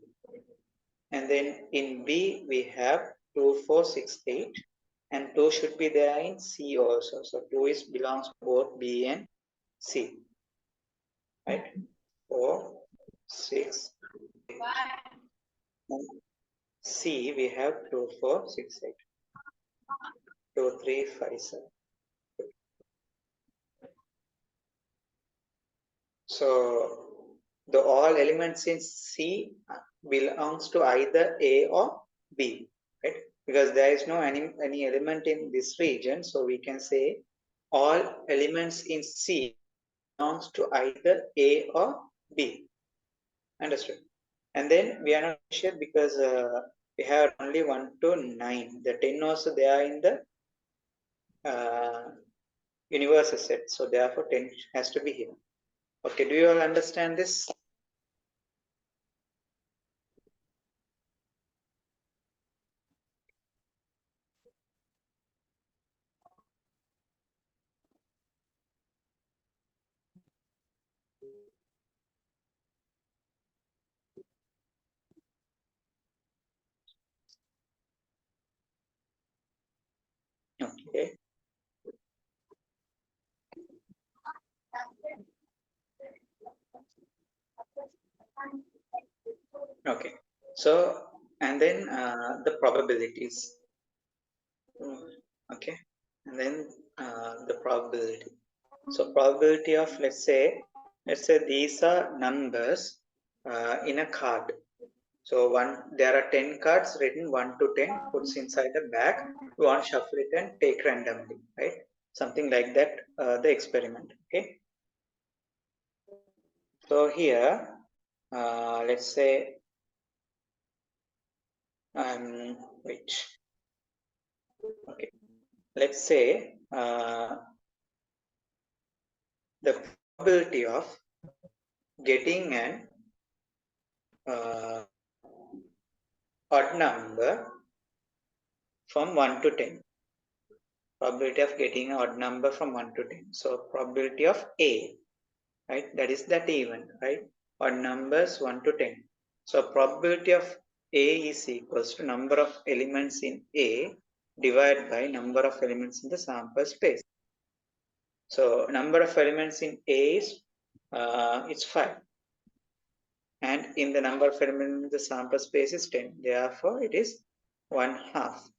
And then in B we have 2, 4, 6, 8, and 2 should be there in C also. So 2 is belongs to both B and C. Right? 4, 6, 8. And C we have 2, 4, 6, 8. 2, 3, 5, 7. So the all elements in C belongs to either A or B, right? Because there is no any element in this region, so we can say all elements in C belongs to either A or B. Understood? And then we are not sure because we have only 1 to 9. The 10 also they are in the uh, universal set. So therefore 10 has to be here. Okay, do you all understand this? Okay. Okay. So, and then the probabilities. Okay. And then the probability. So probability of, let's say these are numbers in a card. So there are 10 cards written 1 to 10, puts inside the bag. You want to shuffle it and take randomly, right? Something like that, the experiment, okay? So here, let's say, wait, okay. Let's say the probability of getting an uh, odd number from 1 to 10. Probability of getting an odd number from 1 to 10. So probability of A, right? That is that event, right? Odd numbers 1 to 10. So probability of A is equals to number of elements in A divided by number of elements in the sample space. So number of elements in A is it's 5. And in the number of elements in the sample space is 10. Therefore, it is 1/2.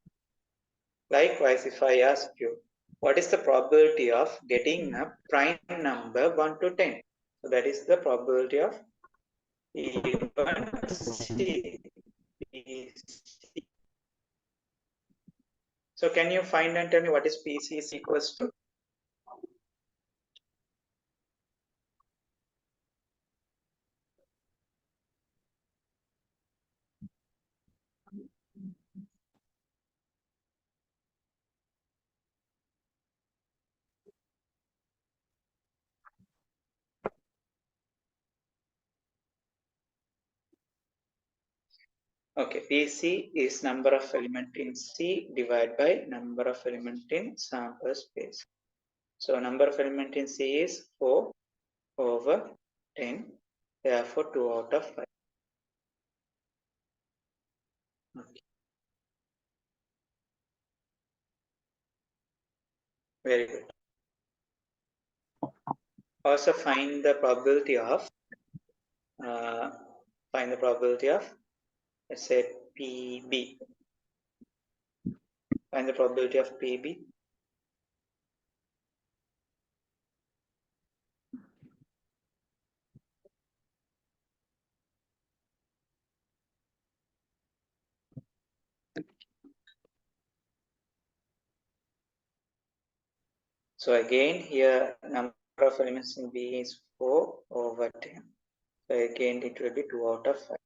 Likewise, if I ask you, what is the probability of getting a prime number 1 to 10? So that is the probability of E1 C. So can you find and tell me what is PC is equals to? Okay, PC is number of element in C divided by number of element in sample space. So number of element in C is 4 over 10, therefore 2 out of 5. Okay, very good. Also find the probability of, uh, let's say PB. Find the probability of PB. So again here number of elements in B is 4 over 10. So again it will be 2 out of 5.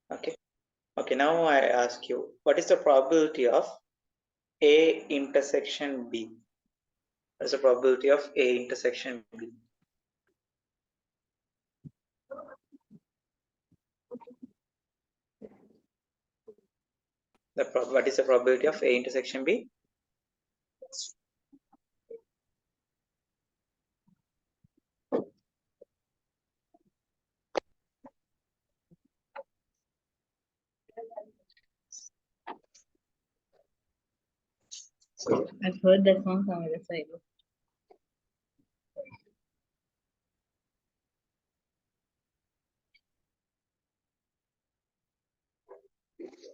Okay. Okay, now I ask you, what is the probability of A intersection B? What is the probability of A intersection B? What is the probability of A intersection B?
I've heard that song somewhere. That's why.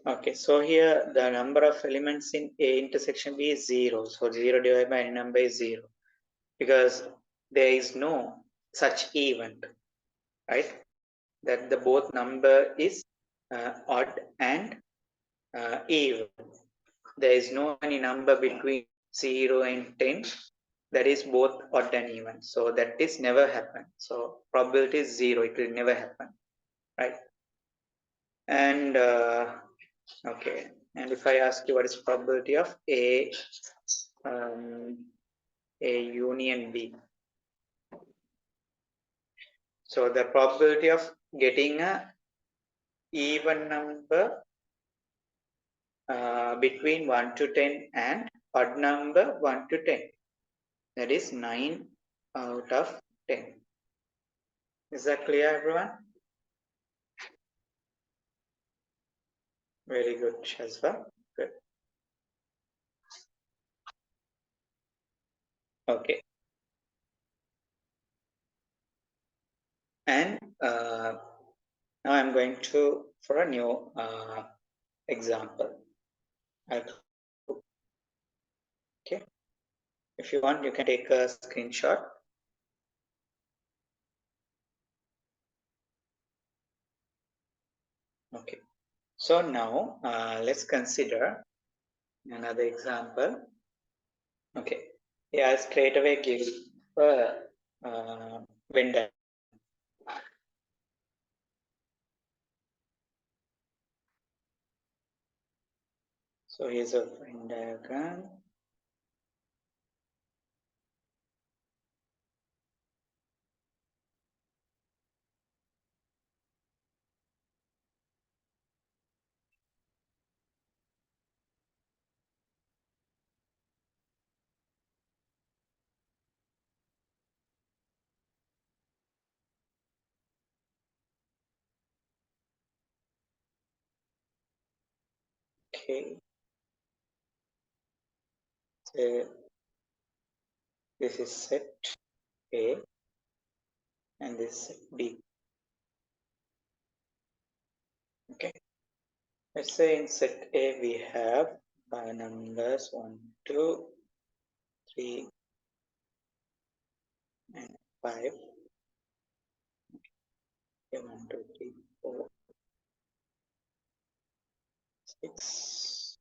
Okay, so here the number of elements in A intersection B is 0. So 0 divided by any number is 0. Because there is no such event, right? That the both number is odd and even. There is no any number between 0 and 10 that is both odd and even. So that is never happen. So probability is 0. It will never happen, right? And okay. And if I ask you what is probability of um, A union B, so the probability of getting a even number between 1 to 10 and odd number 1 to 10, that is 9 out of 10. Is that clear, everyone? Very good, Shazva. Good. Okay. And now I'm going to for a new example. Okay. If you want, you can take a screenshot. Okay. So now let's consider another example. Okay. Yeah, I'll straight away give a Venn diagram. So here's a Venn diagram. Okay. So this is set A and this set B. Okay. Let's say in set A we have numbers 1, 2, 3, and 5. Okay, 1, 2, 3, 4, 6,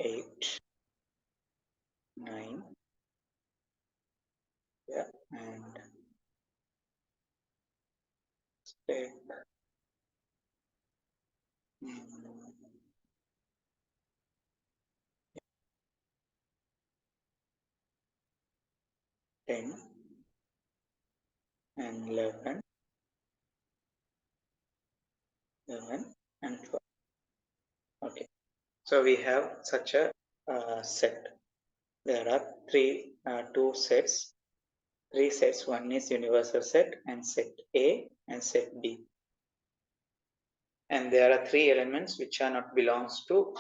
8, 9. Yeah, and take 10 and 11, 11 and 12. Okay. So we have such a set. There are two sets, three sets. One is universal set and set A and set B. And there are three elements which are not belongs to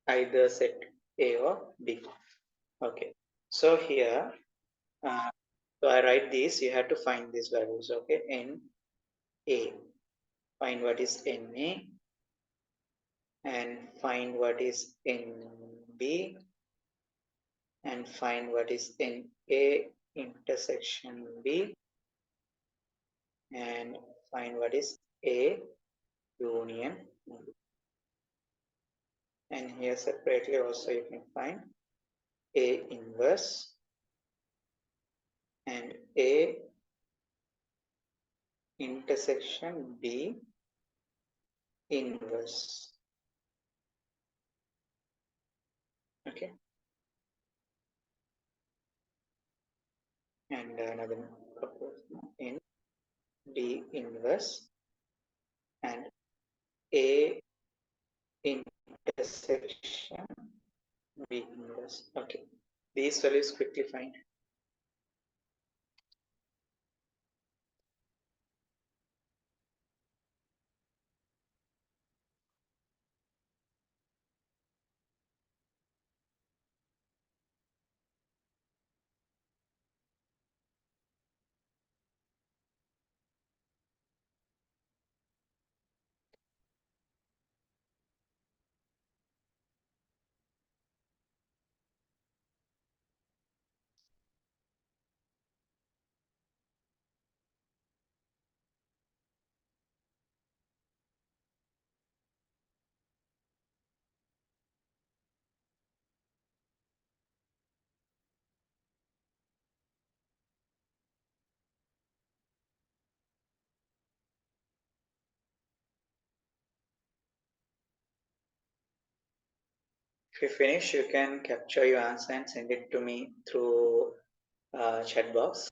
either set A or B. Okay. So here, so I write these. You have to find these values. Okay. N A. Find what is N A and find what is N B and find what is in A intersection B and find what is A union B. And here separately also you can find A inverse and A intersection B inverse. Okay. And another proportion in B inverse and A intersection B inverse. Okay. These values quickly find. you finish, you can capture your answer and send it to me through chat box.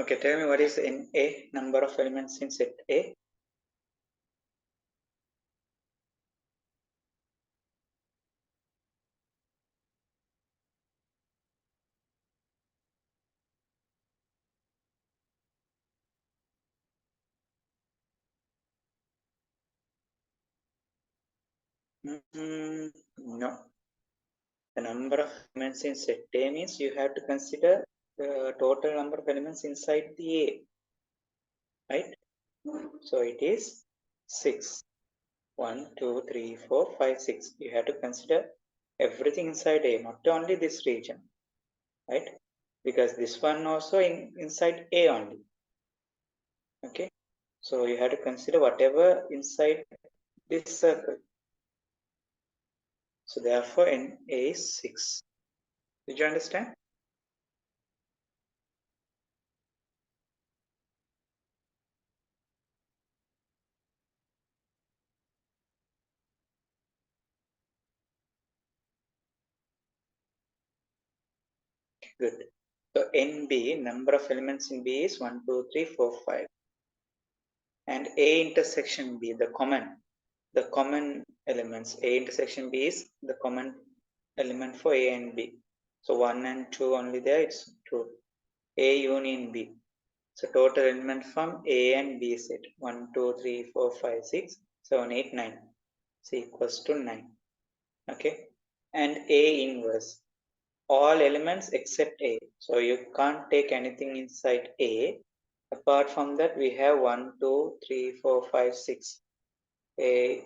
Okay, tell me what is in A, number of elements in set A? No. The number of elements in set A means you have to consider the total number of elements inside the A, right? So it is 6. 1, 2, 3, 4, 5, 6. You have to consider everything inside A, not only this region, right? Because this one also inside A only. Okay. So you have to consider whatever inside this circle. So therefore in A is 6. Did you understand? Good. So NB, number of elements in B is 1, 2, 3, 4, 5. And A intersection B, the common elements. A intersection B is the common element for A and B. So 1 and 2 only there, it's true. A union B. So total element from A and B set 1, 2, 3, 4, 5, 6, 7, 8, 9. So equals to 9. Okay. And A inverse. All elements except A. So you can't take anything inside A. Apart from that, we have 1, 2, 3, 4, 5, 6. A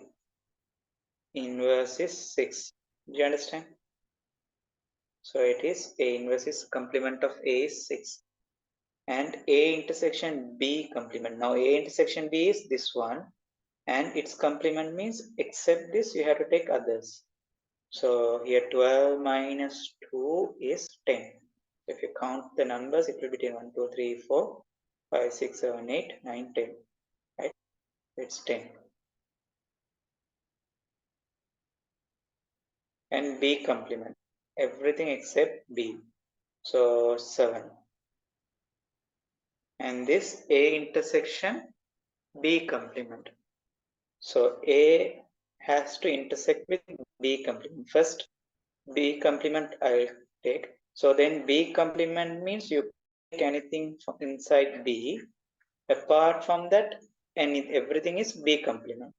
inverse is 6. Do you understand? So it is A inverse is complement of A is 6. And A intersection B complement. Now A intersection B is this one. And its complement means except this, you have to take others. So here 12 minus 2 is 10. If you count the numbers, it will be 10. 1, 2, 3, 4, 5, 6, 7, 8, 9, 10. Right? It's 10. And B complement. Everything except B. So 7. And this A intersection B complement. So A has to intersect with B complement. First, B complement I'll take. So then B complement means you take anything from inside B. Apart from that, everything is B complement.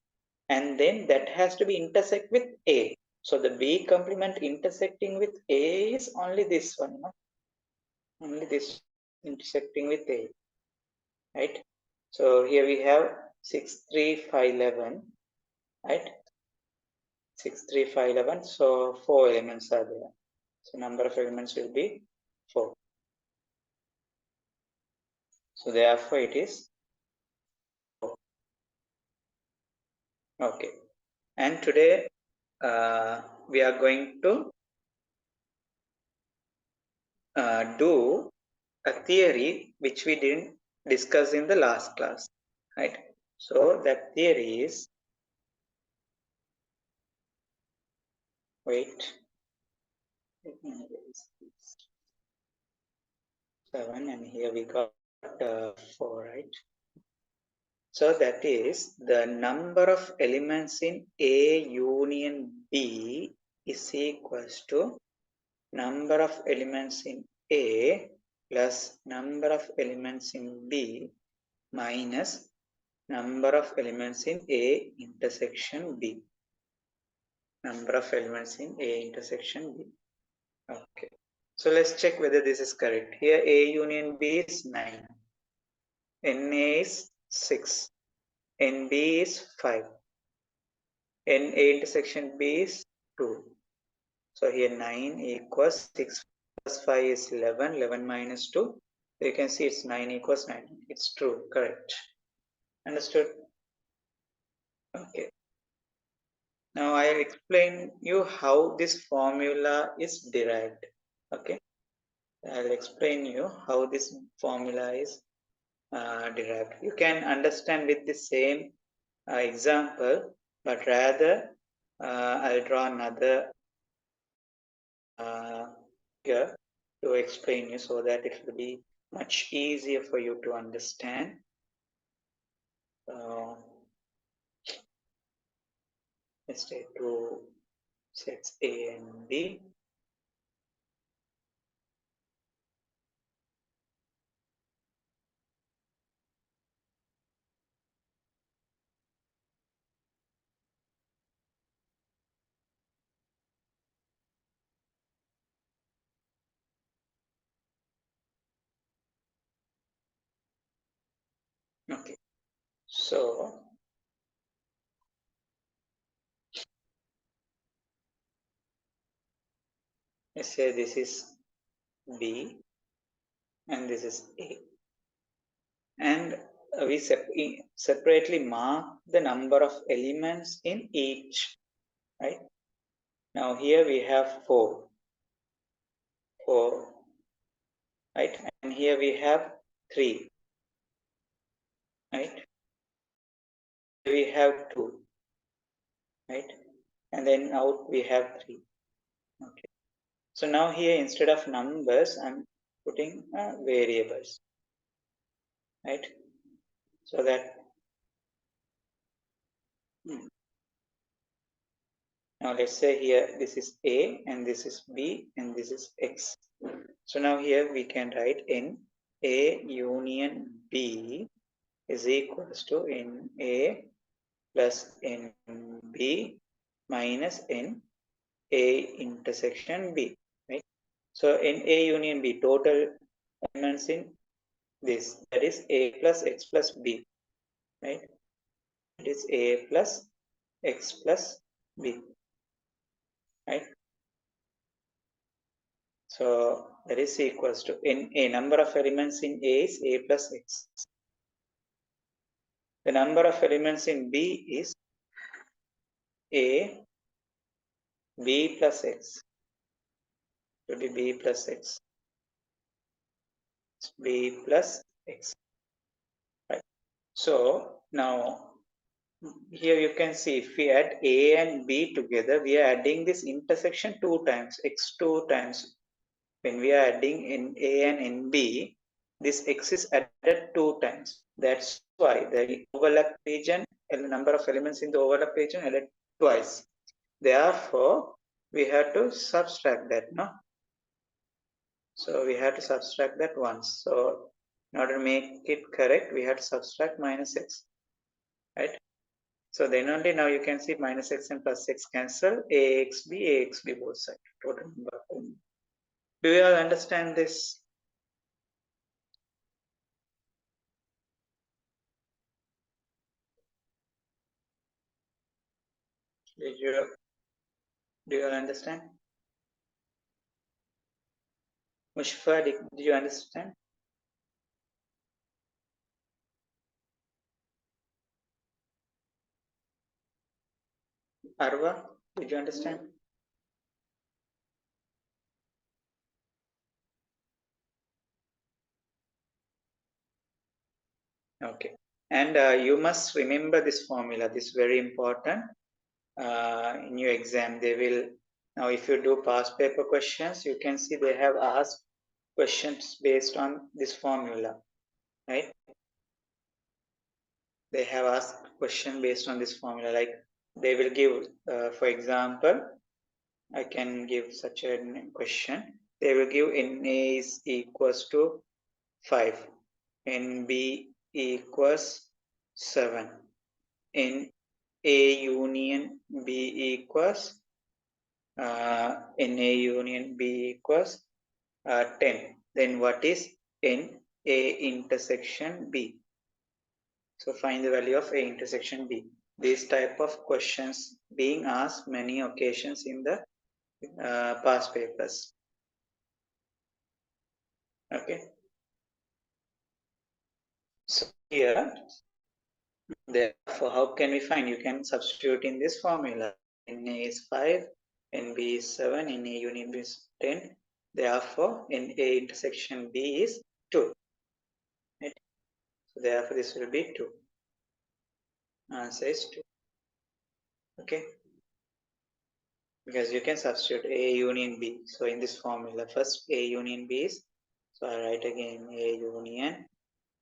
And then that has to be intersect with A. So the B complement intersecting with A is only this one, no? Only this intersecting with A, right? So here we have 6, 3, 5, 11, right? 6, 3, 5, 11. So 4 elements are there. So number of elements will be 4. So therefore it is 4. Okay. And today we are going to do a theory which we didn't discuss in the last class, right? So that theory is, wait, 7, and here we got 4, right? So that is the number of elements in A union B is equals to number of elements in A plus number of elements in B minus number of elements in A intersection B. Number of elements in A intersection B. Okay. So let's check whether this is correct. Here A union B is 9. NA is 6. NB is 5. NA intersection B is 2. So here 9 equals 6 plus 5 is 11. 11 minus 2. So you can see it's 9 equals 9. It's true. Correct. Understood? Okay. Now I'll explain you how this formula is derived. Okay. I'll explain you how this formula is derived. You can understand with the same example, but rather I'll draw another here to explain you so that it will be much easier for you to understand. Let's take two sets A and B. Okay, so let's say this is B and this is A, and we separately mark the number of elements in each, right? Now here we have 4, right? And here we have 3, right? We have 2, right? And then out we have 3. Okay. So now here instead of numbers, I'm putting variables, right? So that now let's say here this is A and this is B and this is X. So now here we can write in A union B is equals to in A plus in B minus in A intersection B, right? So in A union B, total elements in this, that is A plus X plus B, right? It is A plus X plus B, right? So that is equals to in A, number of elements in A is A plus X. The number of elements in B is A, B plus X. It will be B plus X. It's B plus X. Right. So now here you can see if we add A and B together, we are adding this intersection 2 times, X 2 times. When we are adding in A and in B, this X is added 2 times. That's why the overlap region, the number of elements in the overlap region added twice. Therefore, we have to subtract that, no? So we have to subtract that once. So in order to make it correct, we have to subtract minus X, right? So then only now you can see minus x and plus x cancel, ax b both sides. Total number. Do you all understand this? Do you all understand? Mushfa, did you understand? Arva, did you understand? Okay. And you must remember this formula. This is very important. In your exam, they will, now if you do past paper questions, you can see they have asked questions based on this formula, right? They have asked question based on this formula, like they will give, for example, I can give such a question. They will give NA is equals to 5, NB equals 7, NA union B equals NA union B equals 10. Then what is NA intersection B? So find the value of A intersection B. These type of questions being asked many occasions in the past papers. Okay. So here, therefore, how can we find? You can substitute in this formula. Na is 5, Nb is 7, Na union B is 10. Therefore, Na intersection B is 2. Right? So therefore, this will be 2. Answer is 2. Okay. Because you can substitute A union B. So in this formula, first A union B is, so I write again A union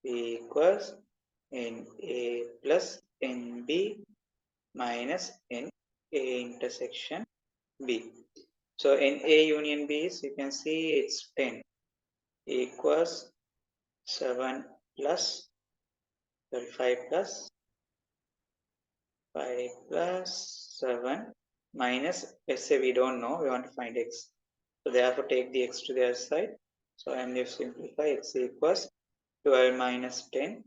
B equals NA plus NB minus NA intersection B. So NA union B is, you can see it's 10 equals 7 plus 5 plus 5 plus 7 minus, let's say we don't know, we want to find x. So therefore take the x to the other side. So I am going to simplify x equals 12 minus 10,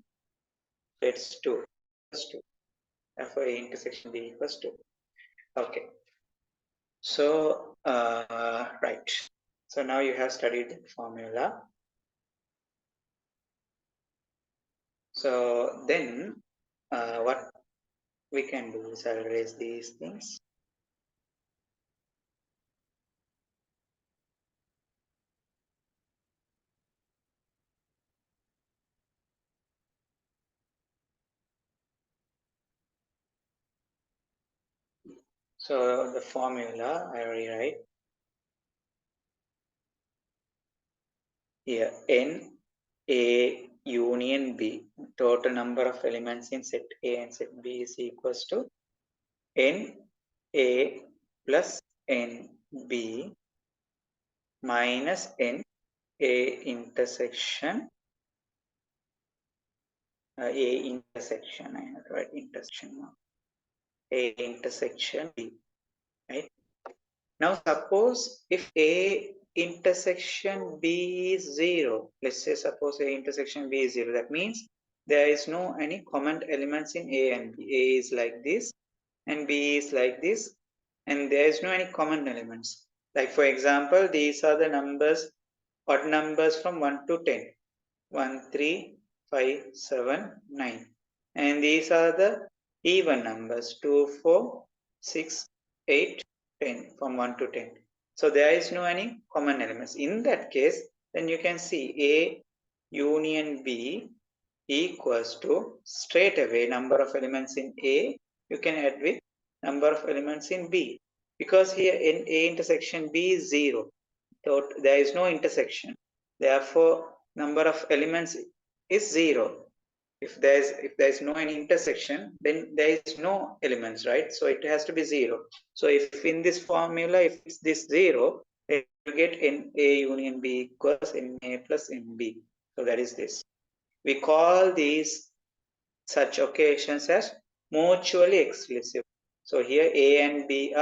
it's 2 plus 2. Therefore A intersection B equals 2. Okay. So, right. So now you have studied the formula. So then what we can do is I'll erase these things. So the formula I rewrite here, N A union B, total number of elements in set A and set B is equals to N A plus N B minus N A intersection A intersection, I have to write intersection now. A intersection B, right? Now suppose if A intersection B is 0, let's say suppose A intersection B is 0, that means there is no any common elements in A and B. A is like this and B is like this, and there is no any common elements. Like for example, these are the numbers, odd numbers from 1 to 10. 1, 3, 5, 7, 9. And these are the even numbers 2, 4, 6, 8, 10 from 1 to 10. So there is no any common elements. In that case, then you can see A union B equals to straight away number of elements in A you can add with number of elements in B, because here in A intersection B is 0, so there is no intersection, therefore number of elements is 0. If there is no any intersection, then there is no elements, right? So it has to be 0. So if in this formula, if it's this 0, then you get NA union B equals NA plus NB. So that is this. We call these such occasions as mutually exclusive. So here A and B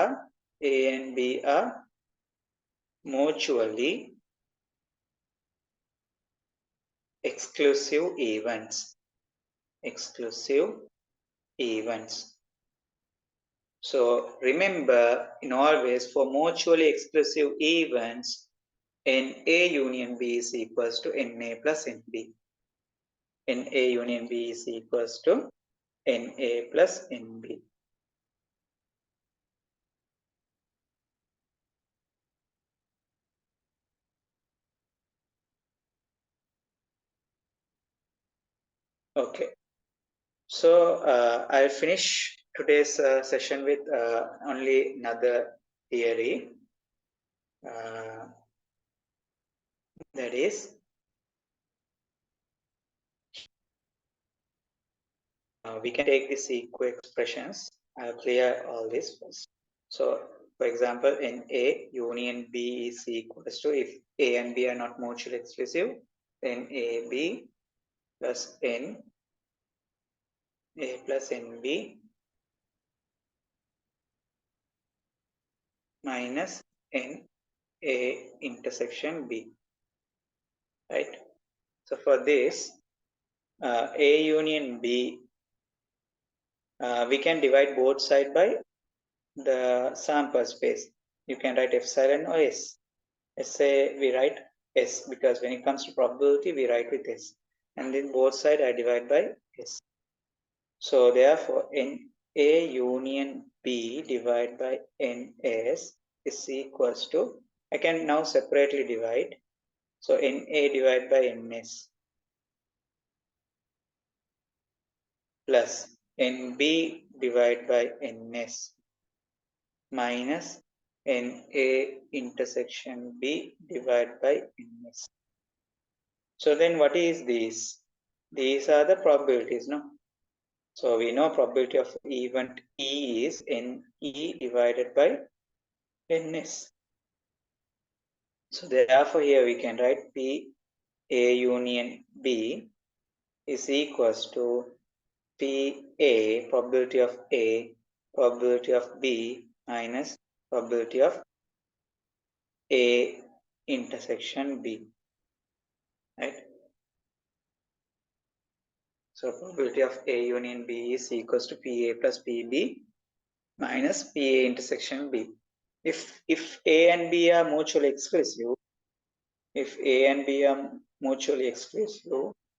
are mutually exclusive events. Exclusive events. So remember, in always for mutually exclusive events, NA union B is equals to NA plus NB. NA union B is equals to NA plus NB. Okay. So I'll finish today's session with only another theory. That is, we can take these equal expressions. I'll clear all this first. So, for example, in A, union B is equals to, if A and B are not mutually exclusive, then AB plus N, A plus NB minus N A intersection B, right? So for this, A union B, we can divide both sides by the sample space. You can write epsilon or S. Let's say we write S because when it comes to probability, we write with S. And then both sides I divide by S. So therefore, NA union B divided by NS is equals to, I can now separately divide. So NA divided by NS plus NB divided by NS minus NA intersection B divided by NS. So then what is this? These are the probabilities, no? So we know probability of event E is NE divided by NS. So therefore here we can write P A union B is equals to PA, probability of A, probability of B minus probability of A intersection B, right? So probability of A union B is equals to PA plus PB minus PA intersection B. If A and B are mutually exclusive,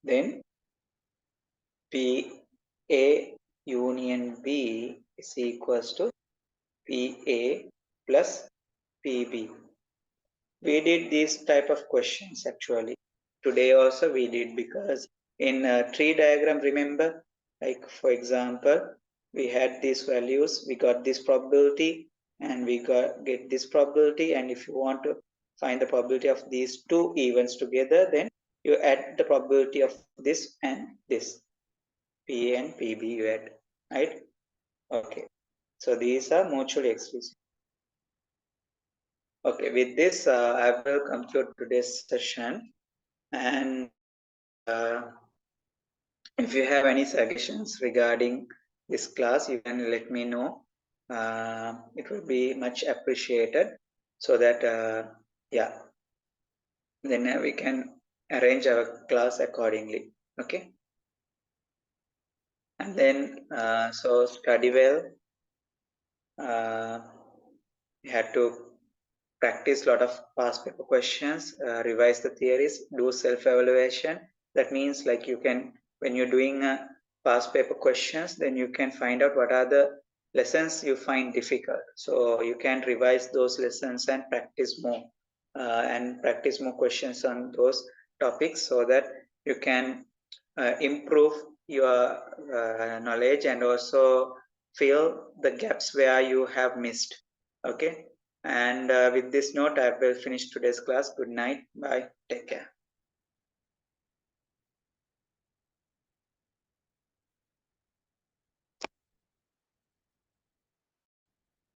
then PA union B is equals to PA plus PB. We did these type of questions actually. Today also we did, because in a tree diagram, remember, like for example, we had these values, we got this probability, and we get this probability, and if you want to find the probability of these two events together, then you add the probability of this and this, P and PB you add, right? Okay, so these are mutually exclusive. Okay, with this, I will conclude today's session. And if you have any suggestions regarding this class, you can let me know. It will be much appreciated, so that, yeah, then we can arrange our class accordingly. Okay. And then, so study well. You have to practice a lot of past paper questions, revise the theories, do self-evaluation. That means, like, you can, when you're doing past paper questions, then you can find out what are the lessons you find difficult. So you can revise those lessons and practice more, questions on those topics, so that you can improve your knowledge and also fill the gaps where you have missed. Okay. And with this note, I will finish today's class. Good night. Bye. Take care.